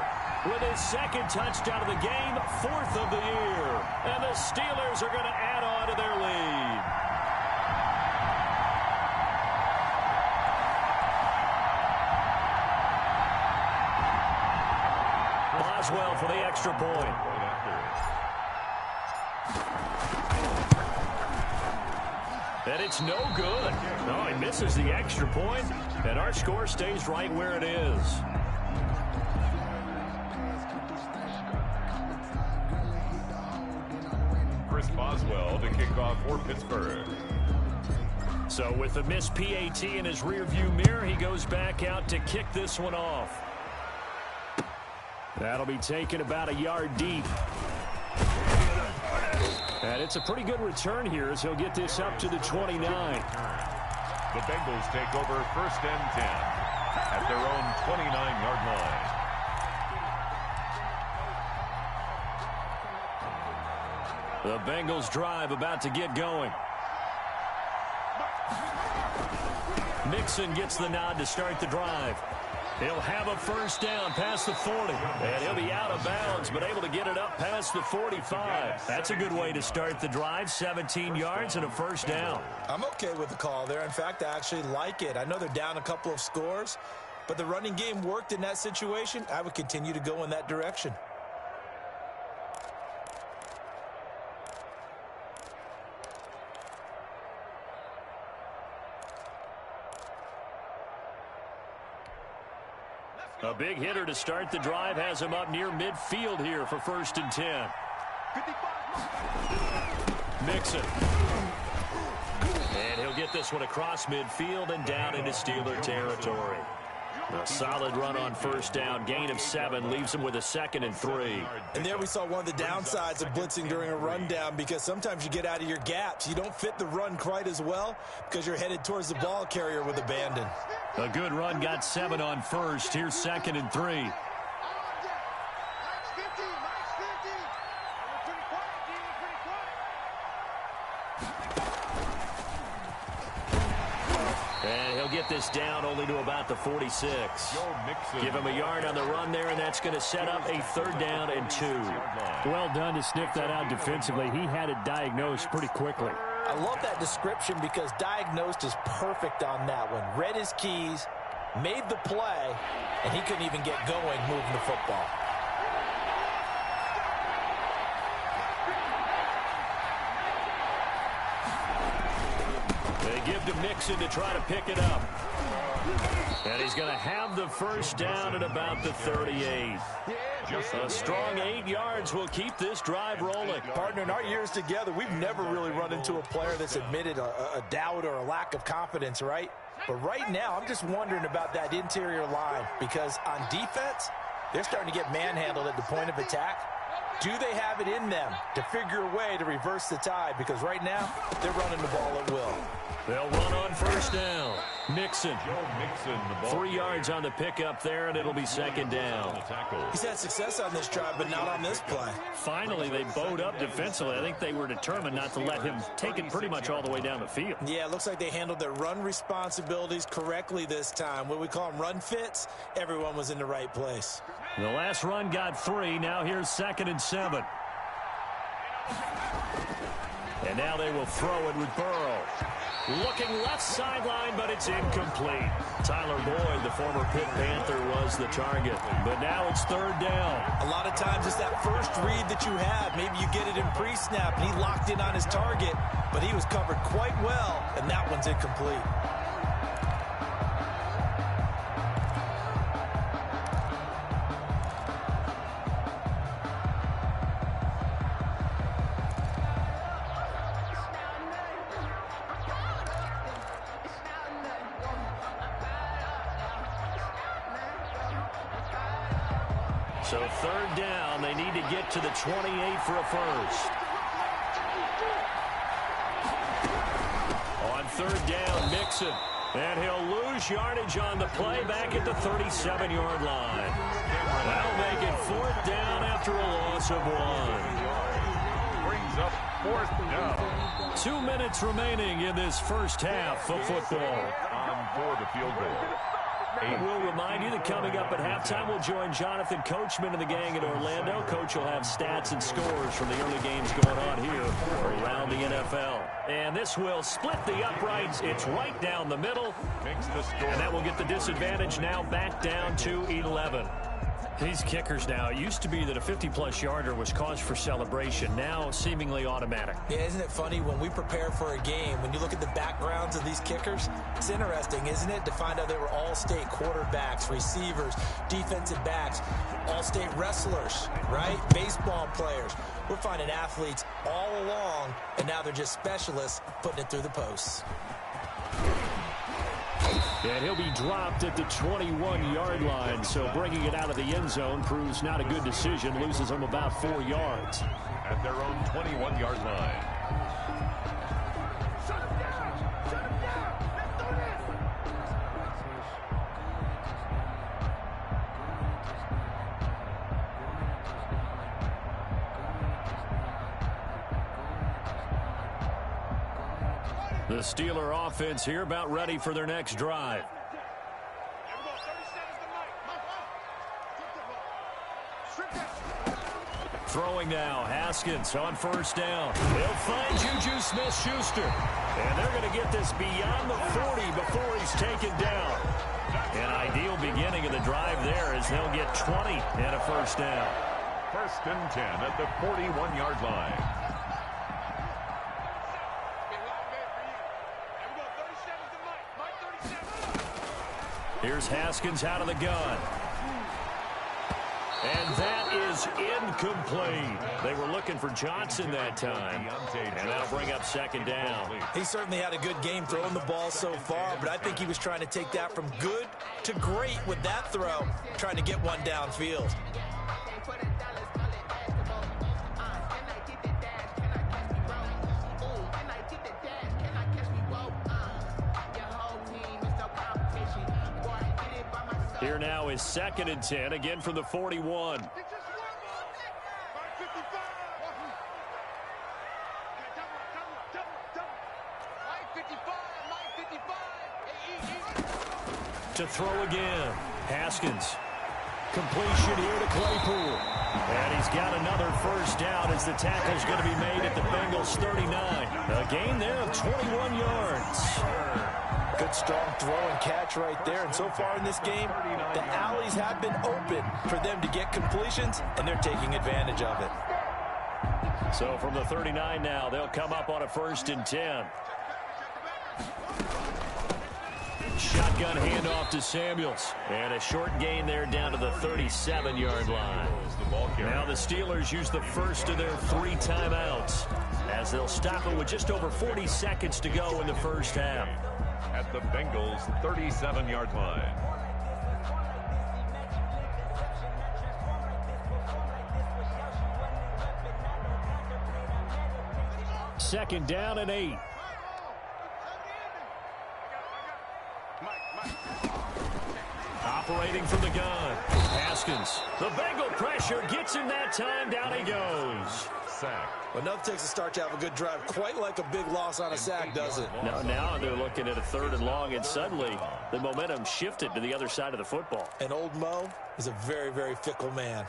With his 2nd touchdown of the game, 4th of the year. And the Steelers are going to add on to their lead. Boswell for the extra point. And it's no good. No, he misses the extra point, and our score stays right where it is. Chris Boswell to kick off for Pittsburgh. So with the missed PAT in his rearview mirror, he goes back out to kick this one off. That'll be taken about a yard deep. And it's a pretty good return here as he'll get this up to the 29. The Bengals take over 1st and 10 at their own 29-yard line. The Bengals drive about to get going. Mixon gets the nod to start the drive. He'll have a first down past the 40. And he'll be out of bounds, but able to get it up past the 45. That's a good way to start the drive. 17 yards and a first down. I'm okay with the call there. In fact, I actually like it. I know they're down a couple of scores, but the running game worked in that situation. I would continue to go in that direction. A big hitter to start the drive has him up near midfield here for 1st and 10. Mixon. And he'll get this one across midfield and down into Steeler territory. A solid run on first down. Gain of 7 leaves him with a 2nd and 3. And there we saw one of the downsides of blitzing during a rundown, because sometimes you get out of your gaps. You don't fit the run quite as well because you're headed towards the ball carrier with abandon. A good run got 7 on first. Here's 2nd and 3. And he'll get this down only to about the 46. Give him a yard on the run there, and that's going to set up a 3rd down and 2. Well done to sniff that out defensively. He had it diagnosed pretty quickly. I love that description because diagnosed is perfect on that one. Read his keys, made the play, and he couldn't even get going moving the football. They give to Mixon to try to pick it up. And he's going to have the first down at about the 38. Just a strong 8 yards will keep this drive rolling. Partner, in our years together, we've never really run into a player that's admitted a doubt or a lack of confidence, right? But right now, I'm just wondering about that interior line, because on defense, they're starting to get manhandled at the point of attack. Do they have it in them to figure a way to reverse the tide? Because right now, they're running the ball at will. They'll run on first down. Mixon. 3 yards on the pickup there, and it'll be 2nd down. He's had success on this drive, but not on this play. Finally, they bowed up defensively. I think they were determined not to let him take it pretty much all the way down the field. Yeah, it looks like they handled their run responsibilities correctly this time. What we call them run fits, everyone was in the right place. The last run got 3. Now here's 2nd and 7. And now they will throw it with Burrow. Looking left sideline, but it's incomplete. Tyler Boyd, the former Pitt Panther, was the target. But now it's 3rd down. A lot of times it's that first read that you have. Maybe you get it in pre-snap, and he locked in on his target, but he was covered quite well, and that one's incomplete. So 3rd down, they need to get to the 28 for a first. On 3rd down, Mixon. And he'll lose yardage on the play back at the 37-yard line. That'll make it 4th down after a loss of 1. Brings up 4th down. 2 minutes remaining in this first half of football. On for the field goal. We'll remind you that coming up at halftime, we'll join Jonathan Coachman and the gang in Orlando. Coach will have stats and scores from the early games going on here around the NFL. And this will split the uprights. It's right down the middle. And that will get the disadvantage now back down to 11. These kickers now, it used to be that a 50-plus yarder was cause for celebration. Now seemingly automatic. Yeah, isn't it funny when we prepare for a game, when you look at the backgrounds of these kickers, it's interesting, isn't it, to find out they were all-state quarterbacks, receivers, defensive backs, all-state wrestlers, right? Baseball players. We're finding athletes all along, and now they're just specialists putting it through the posts. And he'll be dropped at the 21-yard line, so bringing it out of the end zone proves not a good decision, loses them about 4 yards. At their own 21-yard line. The Steeler offense here about ready for their next drive. Throwing now, Haskins on first down. They'll find Juju Smith-Schuster. And they're going to get this beyond the 40 before he's taken down. An ideal beginning of the drive there as they'll get 20 and a first down. 1st and 10 at the 41-yard line. Here's Haskins out of the gun. And that is incomplete. They were looking for Johnson that time, and that'll bring up second down. He certainly had a good game throwing the ball so far, but I think he was trying to take that from good to great with that throw, trying to get one downfield. Here now is 2nd and 10, again from the 41. To throw again. Haskins. Completion here to Claypool. And he's got another first down as the tackle's going to be made at the Bengals 39. A gain there of 21 yards. Good strong throw and catch right there. And so far in this game, the alleys have been open for them to get completions, and they're taking advantage of it. So from the 39 now, they'll come up on a 1st and 10. Shotgun handoff to Samuels. And a short gain there down to the 37-yard line. Now the Steelers use the first of their 3 timeouts as they'll stop it with just over 40 seconds to go in the first half. At the Bengals' 37-yard line. Second down and 8. Operating from the gun. Haskins. The Bengal pressure gets him that time. Down he goes. Sack. Well, nothing takes a start to have a good drive quite like a big loss on a sack, does it? Now they're looking at a 3rd and long, and suddenly the momentum shifted to the other side of the football. And old Mo is a very, very fickle man.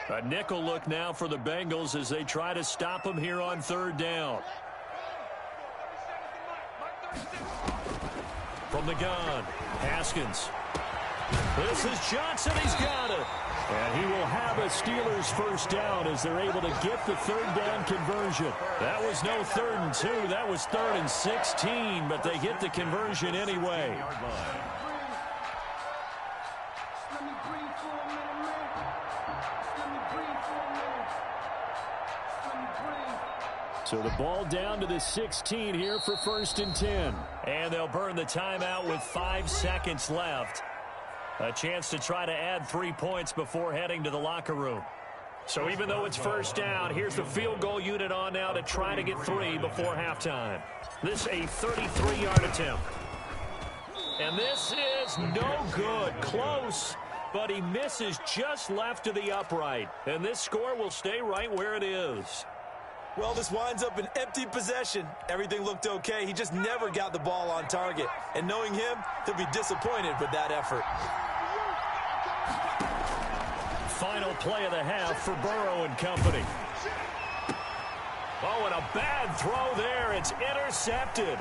A nickel look now for the Bengals as they try to stop him here on 3rd down. From the gun, Haskins. This is Johnson. He's got it. And he will have a Steelers first down as they're able to get the 3rd down conversion. That was no 3rd and 2. That was 3rd and 16, but they get the conversion anyway. So the ball down to the 16 here for 1st and 10. And they'll burn the timeout with 5 seconds left. A chance to try to add 3 points before heading to the locker room. So even though it's first down, here's the field goal unit on now to try to get 3 before halftime. This a 33-yard attempt. And this is no good. Close, but he misses just left of the upright. And this score will stay right where it is. Well, this winds up an empty possession. Everything looked okay. He just never got the ball on target. And knowing him, he'll be disappointed with that effort. Final play of the half for Burrow and company. Oh, and a bad throw there. It's intercepted.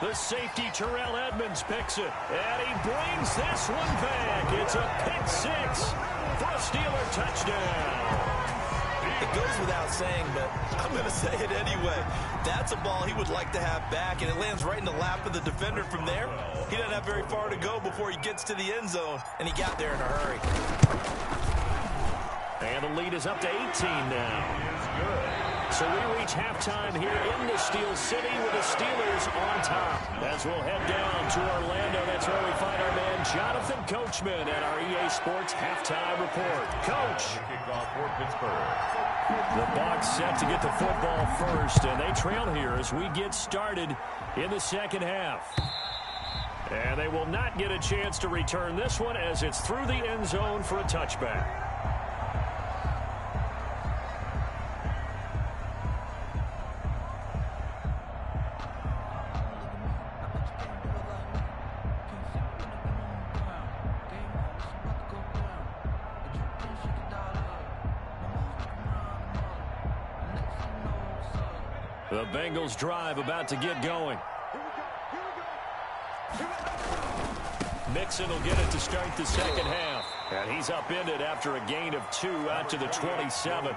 The safety, Terrell Edmonds, picks it. And he brings this one back. It's a pick 6 for a Steeler touchdown. It goes without saying, but I'm going to say it anyway. That's a ball he would like to have back, and it lands right in the lap of the defender from there. He doesn't have very far to go before he gets to the end zone, and he got there in a hurry. And the lead is up to 18 now. So we reach halftime here in the Steel City with the Steelers on top. As we'll head down to Orlando, that's where we find our man Jonathan Coachman at our EA Sports Halftime Report. Coach. Kickoff for Pittsburgh. The Bucs set to get the football first, and they trail here as we get started in the second half. And they will not get a chance to return this one as it's through the end zone for a touchback. The Bengals drive about to get going. Mixon will get it to start the second half. And he's upended after a gain of 2 out to the 27.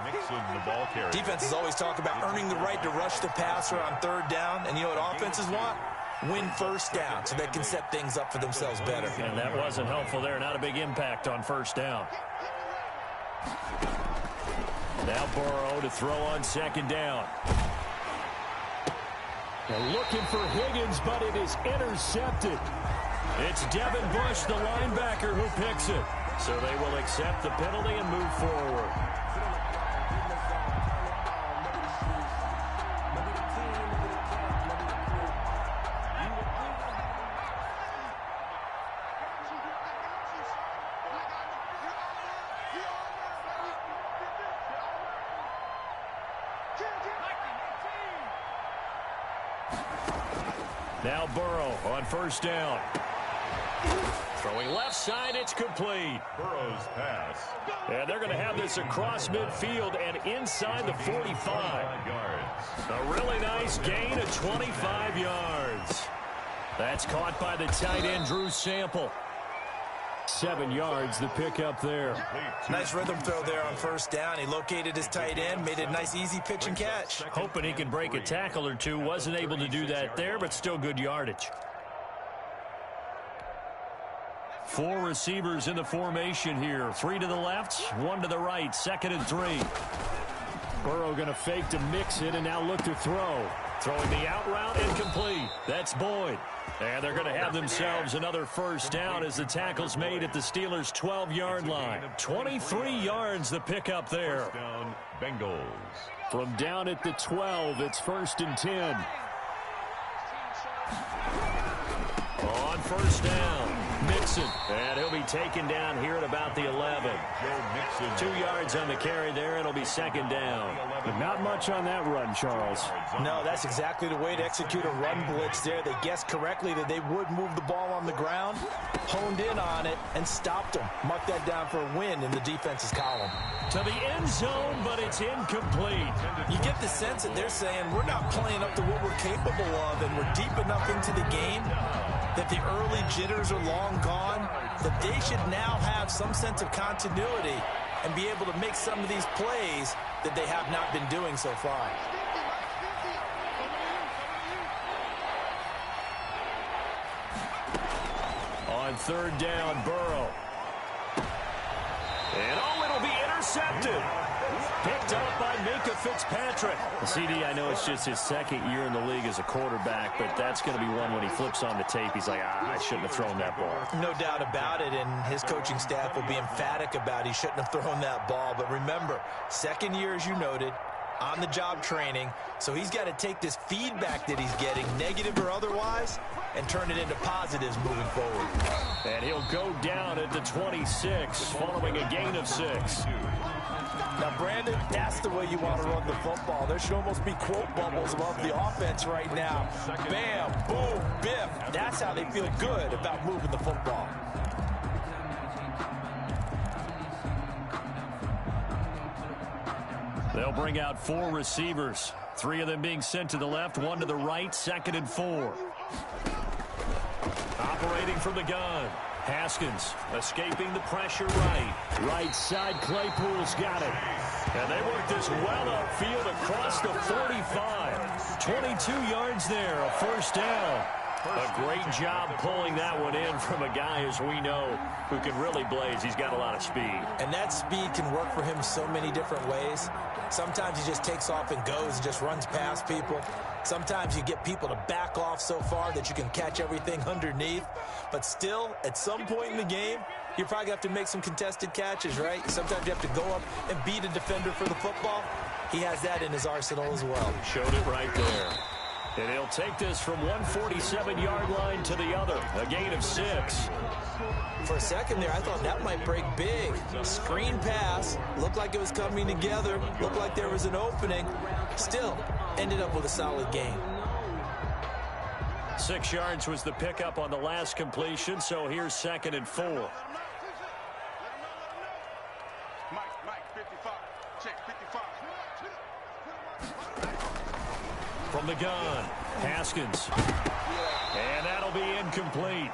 Defenses always talk about earning the right to rush the passer on third down. And you know what offenses want? Win first down so they can set things up for themselves better. And that wasn't helpful there. Not a big impact on first down. Now Burrow to throw on second down. They're looking for Higgins, but it is intercepted. It's Devin Bush, the linebacker, who picks it. So they will accept the penalty and move forward. Now Burrow on first down. Throwing left side, it's complete. Burrow's pass. And they're going to have this across midfield and inside the 45. A really nice gain of 25 yards. That's caught by the tight end, Drew Sample. 7 yards, the pickup there. Nice rhythm throw there on first down. He located his tight end, made it a nice, easy pitch and catch. Hoping he can break a tackle or two. Wasn't able to do that there, but still good yardage. 4 receivers in the formation here. 3 to the left, 1 to the right. 2nd and 3. Burrow going to fake to mix it and now look to throw. Throwing the out route, incomplete. That's Boyd. And they're going to have themselves another first down as the tackle's made at the Steelers' 12-yard line. 23 yards the pickup there. First down, Bengals. From down at the 12, it's 1st and 10. On first down, Mixon. And he'll be taken down here at about the 11. 2 yards on the carry there. It'll be 2nd down. But not much on that run, Charles. No, that's exactly the way to execute a run blitz there. They guessed correctly that they would move the ball on the ground, honed in on it, and stopped them. Mark that down for a win in the defense's column. To the end zone, but it's incomplete. You get the sense that they're saying we're not playing up to what we're capable of, and we're deep enough into the game that the early jitters are long gone, that they should now have some sense of continuity and be able to make some of these plays that they have not been doing so far. On 3rd down, Burrow. And it'll be intercepted. Picked up by Minka Fitzpatrick. CD, I know it's just his 2nd year in the league as a quarterback, but that's going to be one when he flips on the tape. He's like, I shouldn't have thrown that ball. No doubt about it, and his coaching staff will be emphatic about he shouldn't have thrown that ball. But remember, 2nd year, as you noted, on-the-job training, so he's got to take this feedback that he's getting, negative or otherwise, and turn it into positives moving forward. And he'll go down at the 26, following a gain of 6. Now, Brandon, that's the way you want to run the football. There should almost be quote bubbles above the offense right now. Bam, boom, biff. That's how they feel good about moving the football. They'll bring out 4 receivers. 3 of them being sent to the left, 1 to the right, 2nd and 4. Operating from the gun. Haskins escaping the pressure right. Right side, Claypool's got it. And they work this well upfield across the 45. 22 yards there, a first down. A great job pulling that one in from a guy, as we know, who can really blaze. He's got a lot of speed. And that speed can work for him so many different ways. Sometimes he just takes off and goes and just runs past people. Sometimes you get people to back off so far that you can catch everything underneath. But still, at some point in the game, you probably have to make some contested catches, right? Sometimes you have to go up and beat a defender for the football. He has that in his arsenal as well. Showed it right there. And he'll take this from 147-yard line to the other. A gain of 6. For a second there, I thought that might break big. Screen pass. Looked like it was coming together. Looked like there was an opening. Still, ended up with a solid gain. 6 yards was the pickup on the last completion, so here's 2nd and 4. From From the gun, Haskins. And that'll be incomplete.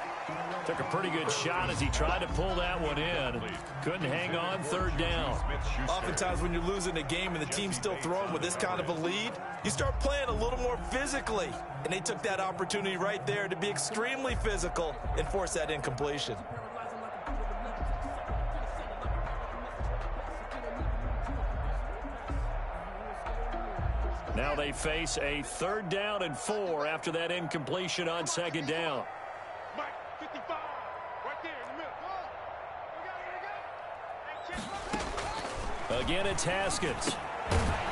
Took a pretty good shot as he tried to pull that one in. Couldn't hang on, third down. Oftentimes when you're losing a game and the team's still throwing with this kind of a lead, you start playing a little more physically. And they took that opportunity right there to be extremely physical and force that incompletion. Now they face a 3rd down and 4 after that incompletion on 2nd down. Mike, 55, right there in the middle. Again, it's Haskins.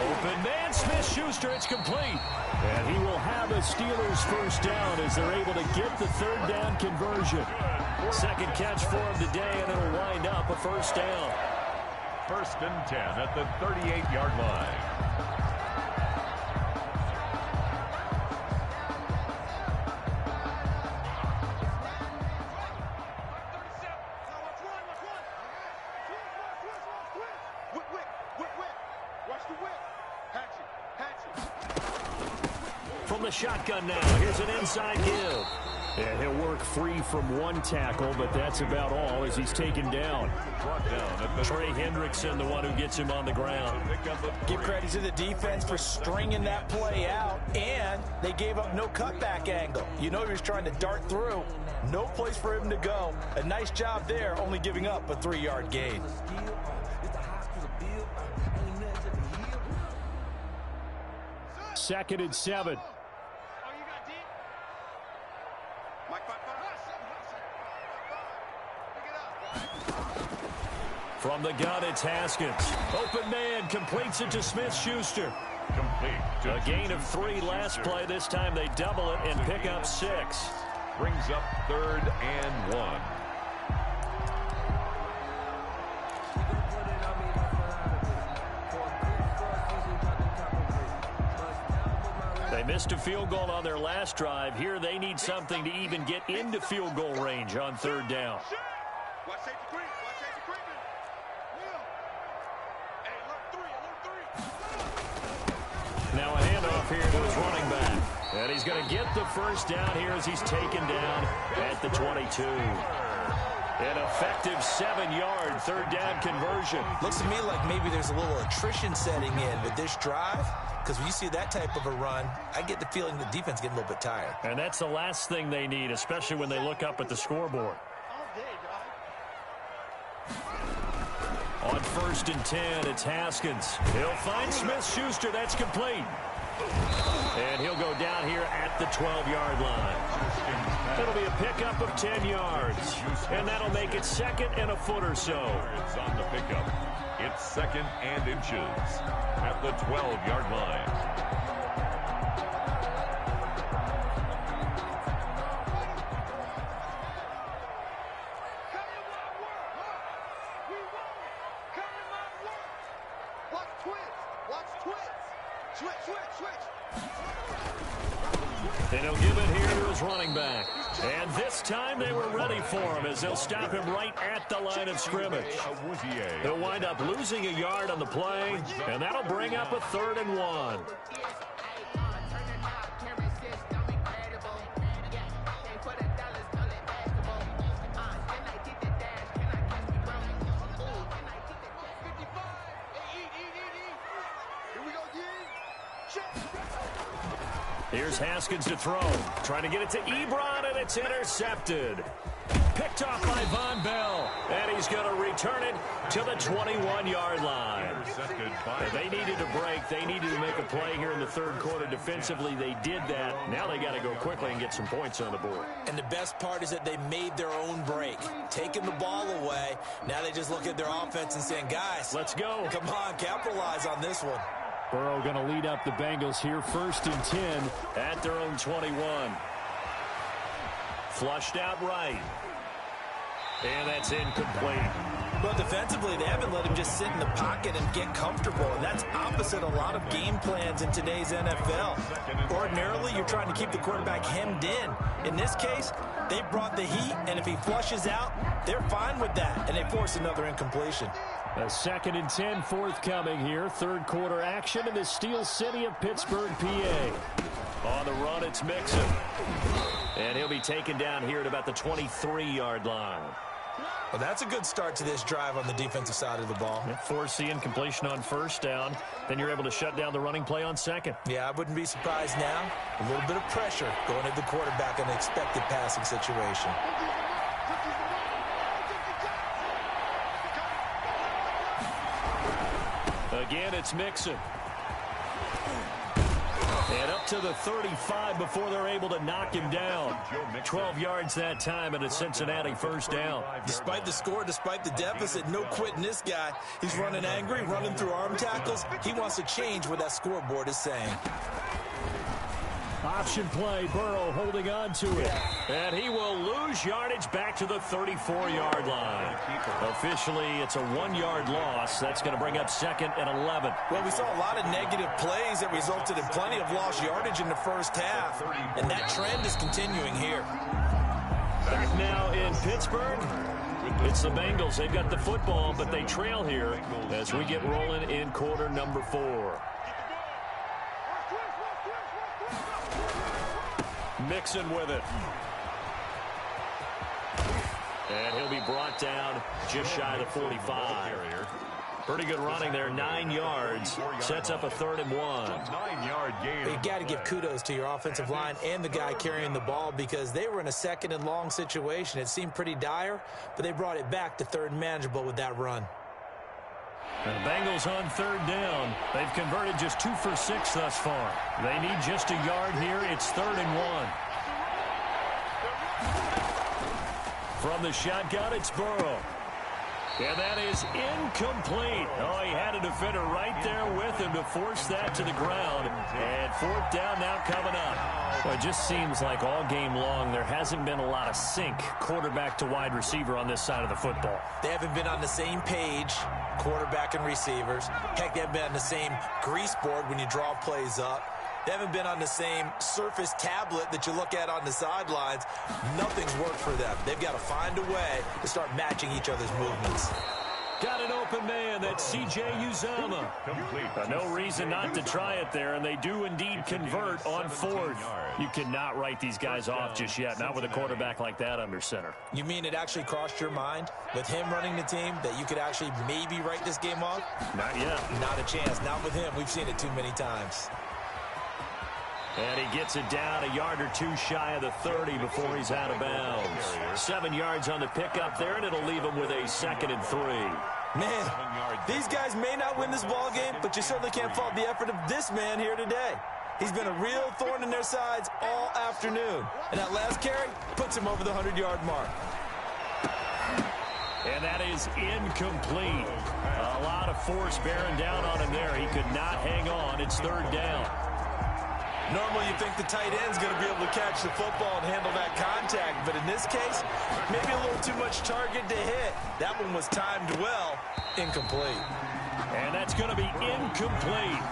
Open man, Smith-Schuster, it's complete. And he will have a Steelers first down as they're able to get the 3rd down conversion. Second catch for him today, and it'll wind up a first down. 1st and 10 at the 38-yard line. From the shotgun now, here's an inside give. And he'll work free from one tackle, but that's about all as he's taken down. Trey Hendrickson, the one who gets him on the ground. Give credit to the defense for stringing that play out, and they gave up no cutback angle. You know he was trying to dart through. No place for him to go. A nice job there, only giving up a 3-yard gain. Second and 7. From the gun, it's Haskins. Open man, completes it to Smith-Schuster. Complete. A gain of 3 last play. This time they double it and pick up 6. Brings up 3rd and 1. They missed a field goal on their last drive. Here they need something to even get into field goal range on 3rd down. Now a handoff here to his running back. And he's going to get the first down here as he's taken down at the 22. An effective 7-yard 3rd down conversion. Looks to me like maybe there's a little attrition setting in with this drive, because when you see that type of a run, I get the feeling the defense getting a little bit tired. And that's the last thing they need, especially when they look up at the scoreboard. On 1st and 10, it's Haskins. He'll find Smith-Schuster. That's complete. And he'll go down here at the 12-yard line. It'll be a pickup of 10 yards. And that'll make it 2nd and a foot or so. It's on the pickup. It's 2nd and inches at the 12-yard line. And he'll give it here to his running back. And this time they were ready for him as they'll stop him right at the line of scrimmage. They'll wind up losing a yard on the play, and that'll bring up a 3rd and 1. Here's Haskins to throw. Trying to get it to Ebron, and it's intercepted. Picked off by Von Bell. And he's going to return it to the 21-yard line. And they needed to break. They needed to make a play here in the 3rd quarter. Defensively, they did that. Now they got to go quickly and get some points on the board. And the best part is that they made their own break. Taking the ball away. Now they just look at their offense and saying, guys, let's go. Come on, capitalize on this one. Burrow going to lead up the Bengals here, 1st and 10 at their own 21. Flushed out right. And that's incomplete. Well, defensively, they haven't let him just sit in the pocket and get comfortable, and that's opposite a lot of game plans in today's NFL. Ordinarily, you're trying to keep the quarterback hemmed in. In this case, they brought the heat, and if he flushes out, they're fine with that, and they force another incompletion. A 2nd and 10 forthcoming here. 3rd quarter action in the Steel City of Pittsburgh, PA. On the run, it's Mixon. And he'll be taken down here at about the 23-yard line. Well, that's a good start to this drive on the defensive side of the ball. Forcing incompletion on first down. Then you're able to shut down the running play on second. Yeah, I wouldn't be surprised now. A little bit of pressure going at the quarterback in an expected passing situation. Again, it's Mixon. And up to the 35 before they're able to knock him down. 12 yards that time and a Cincinnati first down. Despite the score, despite the deficit, no quitting this guy. He's running angry, running through arm tackles. He wants to change what that scoreboard is saying. Option play, Burrow holding on to it. And he will lose yardage back to the 34-yard line. Officially, it's a 1-yard loss. That's going to bring up 2nd and 11. Well, we saw a lot of negative plays that resulted in plenty of lost yardage in the first half. And that trend is continuing here. Back now in Pittsburgh. It's the Bengals. They've got the football, but they trail here as we get rolling in quarter number 4. Mixon with it. And he'll be brought down just shy of the 45. Pretty good running there, 9 yards. Sets up a 3rd and 1. 9-yard gain. You got to give kudos to your offensive line and the guy carrying the ball because they were in a 2nd and long situation. It seemed pretty dire, but they brought it back to 3rd and manageable with that run. And the Bengals on 3rd down. They've converted just 2 for 6 thus far. They need just a yard here. It's 3rd and 1. From the shotgun, it's Burrow. And that is incomplete. Oh, he had a defender right there with him to force that to the ground. And 4th down now coming up. Well, it just seems like all game long there hasn't been a lot of sync quarterback to wide receiver on this side of the football. They haven't been on the same page, quarterback and receivers. Heck, they haven't been on the same grease board when you draw plays up. They haven't been on the same surface tablet that you look at on the sidelines. Nothing's worked for them. They've got to find a way to start matching each other's movements. Got an open man. That's C.J. Uzomah. No reason not to try it there, and they do indeed convert on 4th. You cannot write these guys off just yet, not with a quarterback like that under center. You mean it actually crossed your mind with him running the team that you could actually maybe write this game off? Not yet. Not a chance. Not with him. We've seen it too many times. And he gets it down a yard or 2 shy of the 30 before he's out of bounds. 7 yards on the pickup there, and it'll leave him with a 2nd and 3. Man, these guys may not win this ball game, but you certainly can't fault the effort of this man here today. He's been a real thorn in their sides all afternoon. And that last carry puts him over the 100-yard mark. And that is incomplete. A lot of force bearing down on him there. He could not hang on. It's 3rd down. Normally you think the tight end's going to be able to catch the football and handle that contact, but in this case, maybe a little too much target to hit. That one was timed well. Incomplete. And that's going to be incomplete.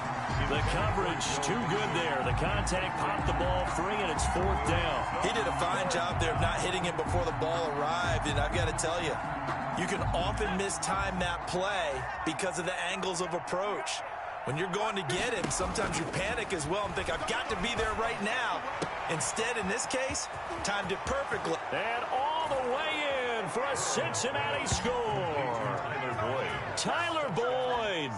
The coverage too good there. The contact popped the ball free, and it's 4th down. He did a fine job there of not hitting him before the ball arrived, and I've got to tell you, you can often mistime that play because of the angles of approach. When you're going to get him, sometimes you panic as well and think, I've got to be there right now. Instead, in this case, timed it perfectly. And all the way in for a Cincinnati score. Tyler Boyd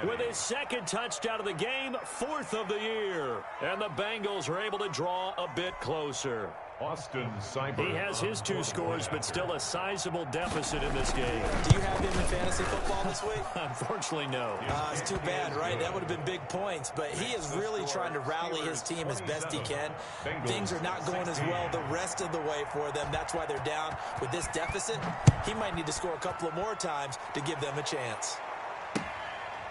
with his 2nd touchdown of the game, 4th of the year. And the Bengals are able to draw a bit closer. Austin Cyber. He has his 2 scores, but still a sizable deficit in this game. Do you have him in fantasy football this week? Unfortunately, no. It's too bad, right? That would have been big points, but he is really trying to rally his team as best he can. Things are not going as well the rest of the way for them. That's why they're down with this deficit. He might need to score a couple of more times to give them a chance.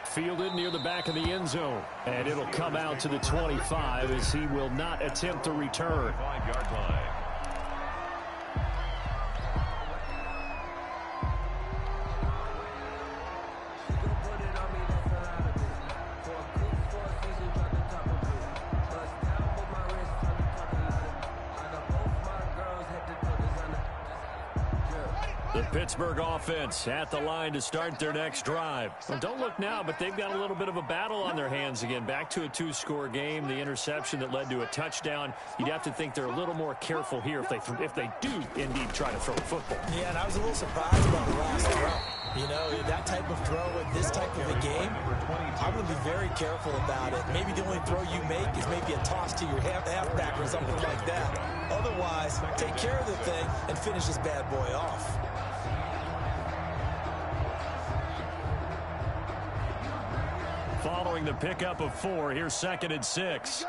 Fielded near the back of the end zone. And it'll come out to the 25 as he will not attempt to return. 5-yard line. The Pittsburgh offense at the line to start their next drive. Well, don't look now, but they've got a little bit of a battle on their hands again. Back to a 2-score game. The interception that led to a touchdown. You'd have to think they're a little more careful here if they do indeed try to throw the football. Yeah, and I was a little surprised about the last throw. You know, that type of throw in this type of a game, I'm going to be very careful about it. Maybe the only throw you make is maybe a toss to your halfback or something like that. Otherwise, take care of the thing and finish this bad boy off. Following the pickup of 4, here's 2nd and 6.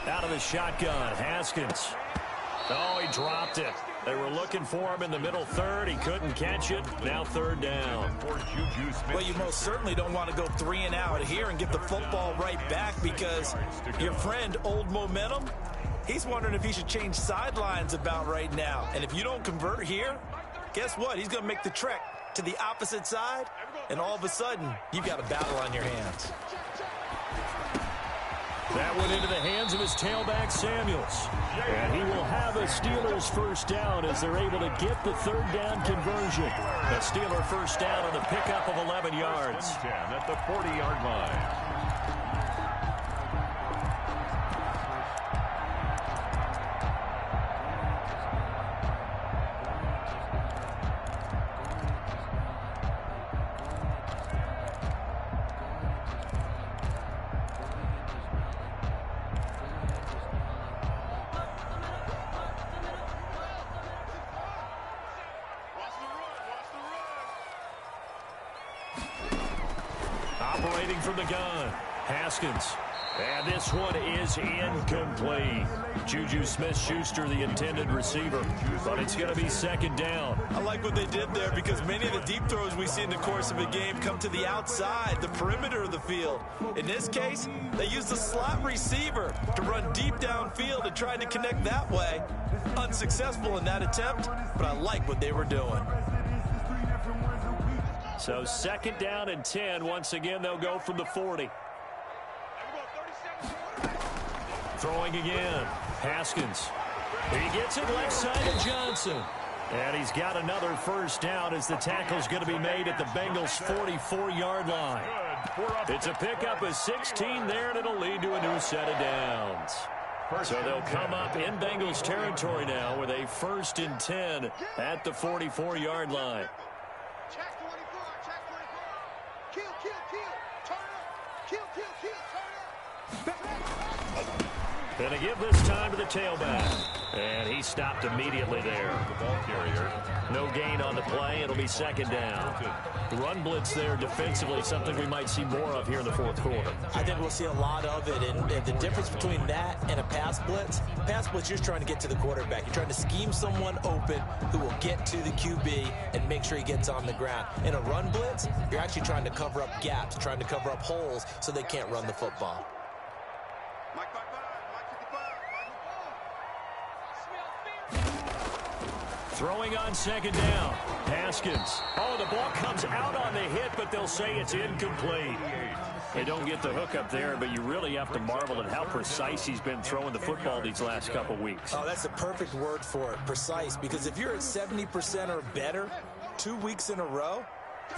Out of the shotgun, Haskins. Oh, he dropped it. They were looking for him in the middle third. He couldn't catch it. Now 3rd down. Well, you most certainly don't want to go 3 and out here and get the football right back because your friend, Old Momentum, he's wondering if he should change sidelines about right now. And if you don't convert here, guess what? He's going to make the trek to the opposite side, and all of a sudden, you've got a battle on your hands. That went into the hands of his tailback, Samuels. And he will have a Steelers first down as they're able to get the 3rd down conversion. A Steeler first down on the pickup of 11 yards. 10 at the 40-yard line. Operating from the gun, Haskins. And this one is incomplete. Juju Smith-Schuster, the intended receiver, but it's going to be 2nd down. I like what they did there because many of the deep throws we see in the course of a game come to the outside, the perimeter of the field. In this case, they used the slot receiver to run deep downfield and tried to connect that way. Unsuccessful in that attempt, but I like what they were doing. So 2nd down and 10. Once again, they'll go from the 40. Throwing again. Haskins. He gets it left side to Johnson. And he's got another first down as the tackle's going to be made at the Bengals' 44-yard line. It's a pickup of 16 there, and it'll lead to a new set of downs. So they'll come up in Bengals territory now with a 1st and 10 at the 44-yard line. Check 24, check 24. Kill, turn up. Kill, turn up. Going to give this time to the tailback. And he stopped immediately there. The ball carrier. No gain on the play. It'll be 2nd down. Run blitz there defensively, something we might see more of here in the 4th quarter. I think we'll see a lot of it, and the difference between that and a pass blitz, you're trying to get to the quarterback. You're trying to scheme someone open who will get to the QB and make sure he gets on the ground. In a run blitz, you're actually trying to cover up gaps, trying to cover up holes so they can't run the football. Mike 55, Throwing on 2nd down. Haskins. Oh, the ball comes out on the hit, but they'll say it's incomplete. They don't get the hook up there, but you really have to marvel at how precise he's been throwing the football these last couple weeks. Oh, that's a perfect word for it, precise, because if you're at 70% or better 2 weeks in a row,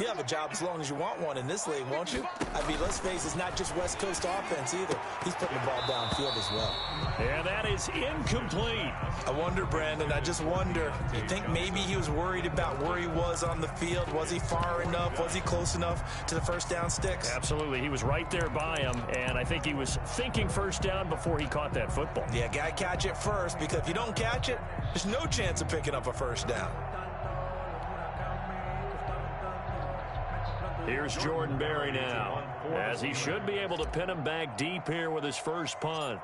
you have a job as long as you want one in this league, won't you? I mean, let's face it, it's not just West Coast offense either. He's putting the ball downfield as well. And that is incomplete. I wonder, Brandon, I just wonder, you think maybe he was worried about where he was on the field? Was he far enough? Was he close enough to the first down sticks? Absolutely. He was right there by him, and I think he was thinking first down before he caught that football. Yeah, got to catch it first, because if you don't catch it, there's no chance of picking up a first down. Here's Jordan Berry now, as he should be able to pin him back deep here with his first punt.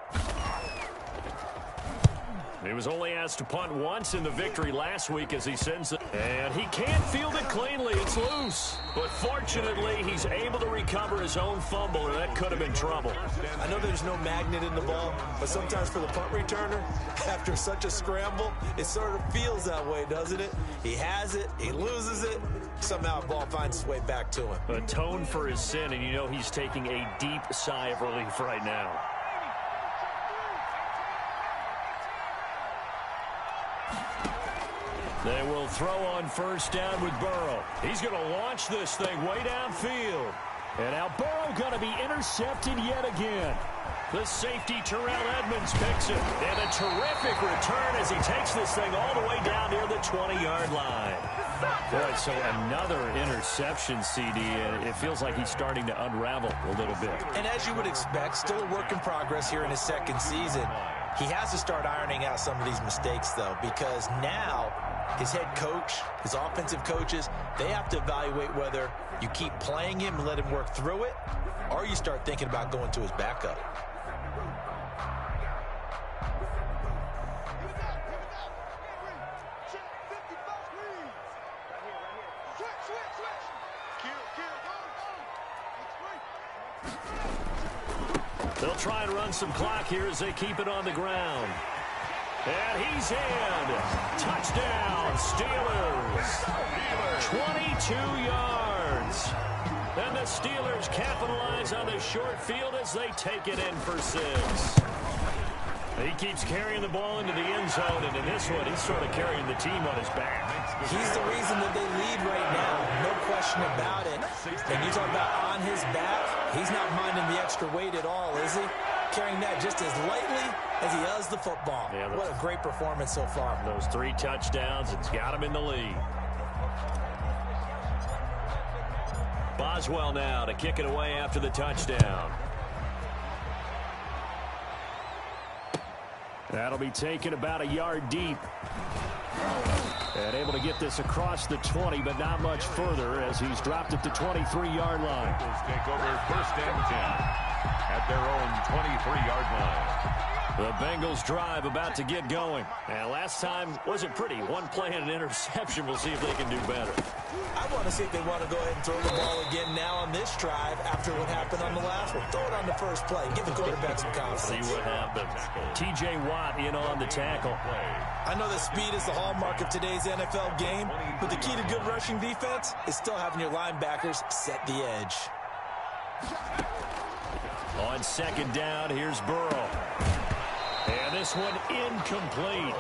He was only asked to punt once in the victory last week as he sends it. And he can't field it cleanly. It's loose. But fortunately, he's able to recover his own fumble, or that could have been trouble. I know there's no magnet in the ball, but sometimes for the punt returner, after such a scramble, it sort of feels that way, doesn't it? He has it, he loses it, somehow the ball finds its way back to him. Atone for his sin, and you know he's taking a deep sigh of relief right now. They will throw on first down with Burrow. He's going to launch this thing way downfield. And now Burrow going to be intercepted yet again. The safety, Terrell Edmonds, picks it. And a terrific return as he takes this thing all the way down near the 20-yard line. Boy, so another interception, CD, and it feels like he's starting to unravel a little bit. And as you would expect, still a work in progress here in his second season. He has to start ironing out some of these mistakes, though, because now his head coach, his offensive coaches, they have to evaluate whether you keep playing him and let him work through it, or you start thinking about going to his backup. They'll try and run some clock here as they keep it on the ground. And he's in. Touchdown, Steelers. 22 yards. And the Steelers capitalize on the short field as they take it in for 6. He keeps carrying the ball into the end zone, and in this one, he's sort of carrying the team on his back. He's the reason that they lead right now, no question about it. And you talk about on his back, he's not minding the extra weight at all, is he? Carrying that just as lightly as he does the football. Yeah, what a great performance so far. Those 3 touchdowns, it's got him in the lead. Boswell now to kick it away after the touchdown. That'll be taken about a yard deep. And able to get this across the 20, but not much further as he's dropped at the 23-yard line. Take over first and 10 at their own 23-yard line. The Bengals drive about to get going. And last time wasn't pretty. One play and an interception. We'll see if they can do better. I want to see if they want to go ahead and throw the ball again now on this drive after what happened on the last one. Throw it on the first play. Give the quarterback some confidence. See what happens. T.J. Watt in on the tackle. I know that speed is the hallmark of today's NFL game, but the key to good rushing defense is still having your linebackers set the edge. On second down, here's Burrow. And this one incomplete.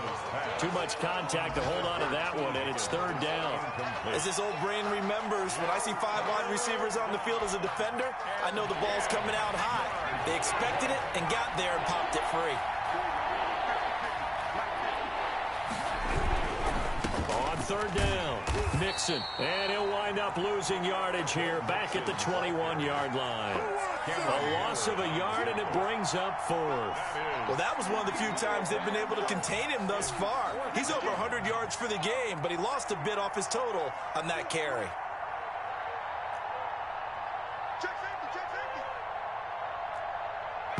Too much contact to hold on to that one, and it's third down. As this old brain remembers, when I see 5 wide receivers on the field as a defender, I know the ball's coming out high. They expected it and got there and popped it free. On third down, Mixon. And he'll wind up losing yardage here back at the 21-yard line. A loss of a yard, and it brings up 4th. Well, that was one of the few times they've been able to contain him thus far. He's over 100 yards for the game, but he lost a bit off his total on that carry.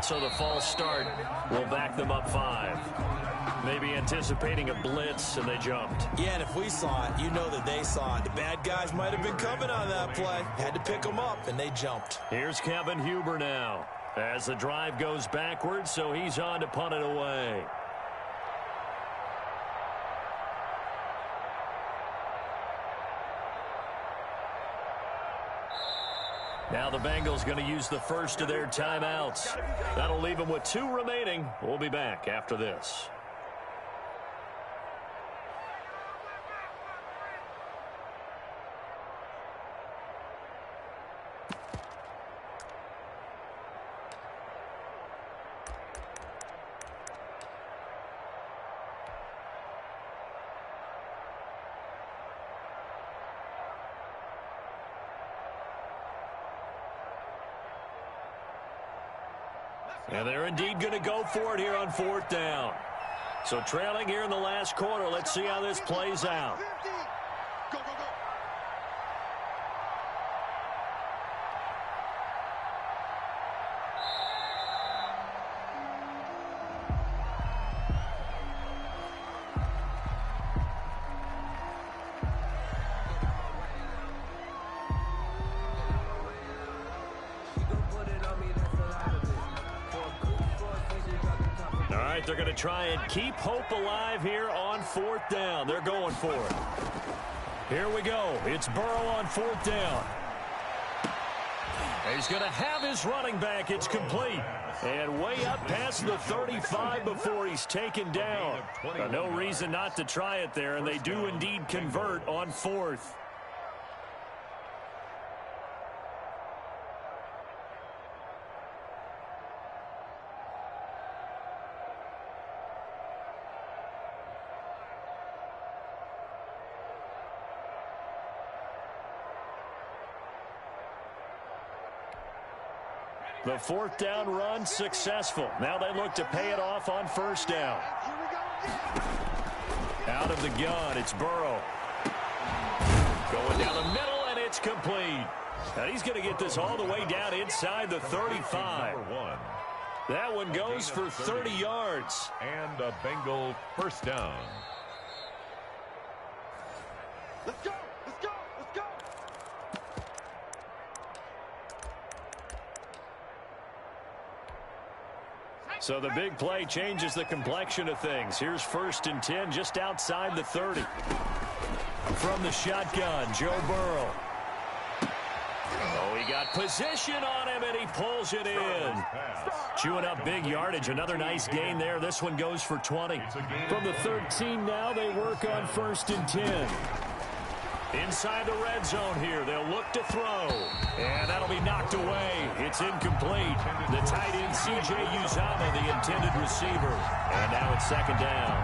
So the false start will back them up 5. Maybe anticipating a blitz, and they jumped. Yeah, and if we saw it, you know that they saw it. The bad guys might have been coming on that play. Had to pick them up, and they jumped. Here's Kevin Huber now as the drive goes backwards, so he's on to punt it away. Now the Bengals going to use the first of their timeouts. That'll leave them with 2 remaining. We'll be back after this. And they're indeed going to go for it here on 4th down. So trailing here in the last quarter. Let's see how this plays out. Go, go, go. They're going to try and keep hope alive here on 4th down. They're going for it. Here we go. It's Burrow on 4th down. He's going to have his running back. It's complete. And way up past the 35 before he's taken down. No reason not to try it there, and they do indeed convert on 4th. The 4th down run successful. Now they look to pay it off on 1st down. Out of the gun, it's Burrow. Going down the middle, and it's complete. And he's going to get this all the way down inside the 35. That one goes for 30 yards. And a Bengal 1st down. Let's go! Let's go! Let's go! So the big play changes the complexion of things. Here's 1st and 10 just outside the 30. From the shotgun, Joe Burrow. Oh, he got position on him, and he pulls it in. Chewing up big yardage. Another nice gain there. This one goes for 20. From the 13 now, they work on 1st and 10. Inside the red zone here. They'll look to throw. And that'll be knocked away. It's incomplete. The tight end, C.J. Uzama, the intended receiver. And now it's 2nd down.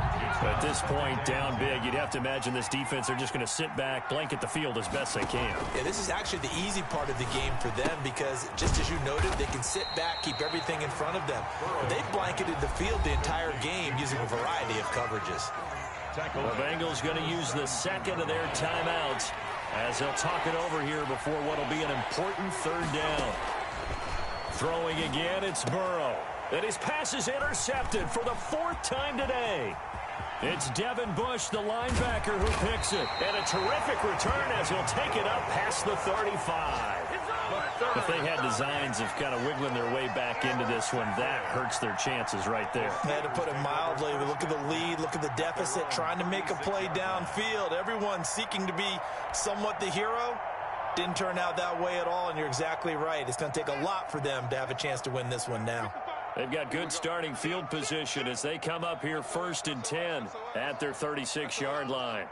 At this point, down big, you'd have to imagine this defense, they're just going to sit back, blanket the field as best they can. Yeah, this is actually the easy part of the game for them because, just as you noted, they can sit back, keep everything in front of them. But they blanketed the field the entire game using a variety of coverages. The Bengals going to use the 2nd of their timeouts as they'll talk it over here before what will be an important 3rd down. Throwing again, it's Burrow. And his pass is intercepted for the 4th time today. It's Devin Bush, the linebacker, who picks it. And a terrific return as he'll take it up past the 35. If they had designs of kind of wiggling their way back into this one, that hurts their chances right there. They had to put it mildly. Look at the lead, look at the deficit, trying to make a play downfield. Everyone seeking to be somewhat the hero. Didn't turn out that way at all, and you're exactly right. It's going to take a lot for them to have a chance to win this one now. They've got good starting field position as they come up here 1st and 10 at their 36-yard line.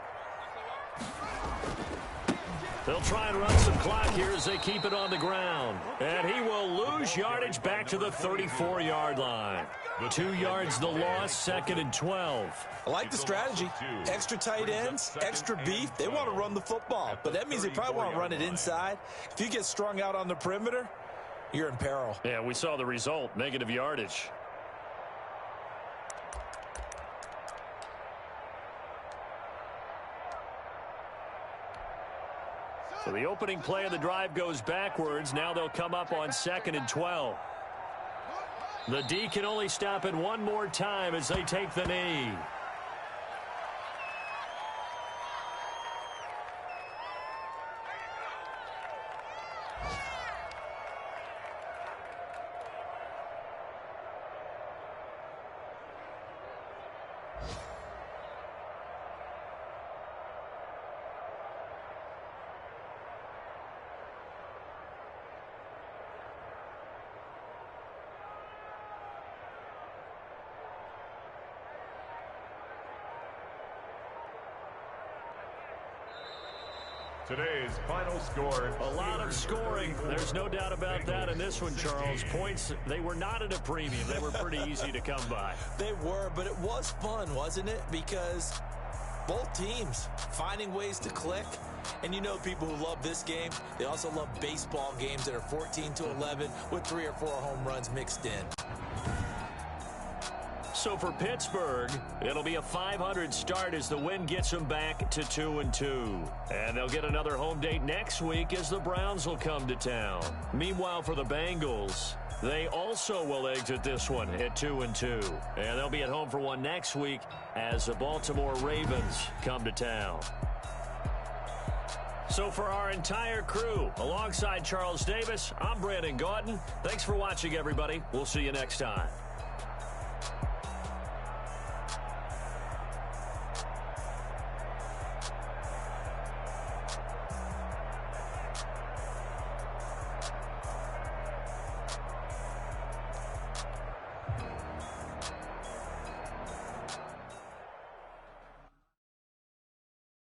They'll try and run some clock here as they keep it on the ground. And he will lose yardage back to the 34-yard line. 2 yards the loss, 2nd and 12. I like the strategy. Extra tight ends, extra beef. They want to run the football, but that means they probably want to run it inside. If you get strung out on the perimeter, you're in peril. Yeah, we saw the result, negative yardage. So the opening play of the drive goes backwards. Now they'll come up on 2nd and 12. The D can only stop it one more time as they take the knee. Today's final score. A lot of scoring. There's no doubt about that in this one, Charles. Points, they were not at a premium. They were pretty easy to come by. They were, but it was fun, wasn't it? Because both teams finding ways to click. And you know people who love this game, they also love baseball games that are 14-11 with 3 or 4 home runs mixed in. So for Pittsburgh, it'll be a .500 start as the win gets them back to 2-2. And they'll get another home date next week as the Browns will come to town. Meanwhile, for the Bengals, they also will exit this one at 2-2. And they'll be at home for one next week as the Baltimore Ravens come to town. So for our entire crew, alongside Charles Davis, I'm Brandon Gaudin. Thanks for watching, everybody. We'll see you next time.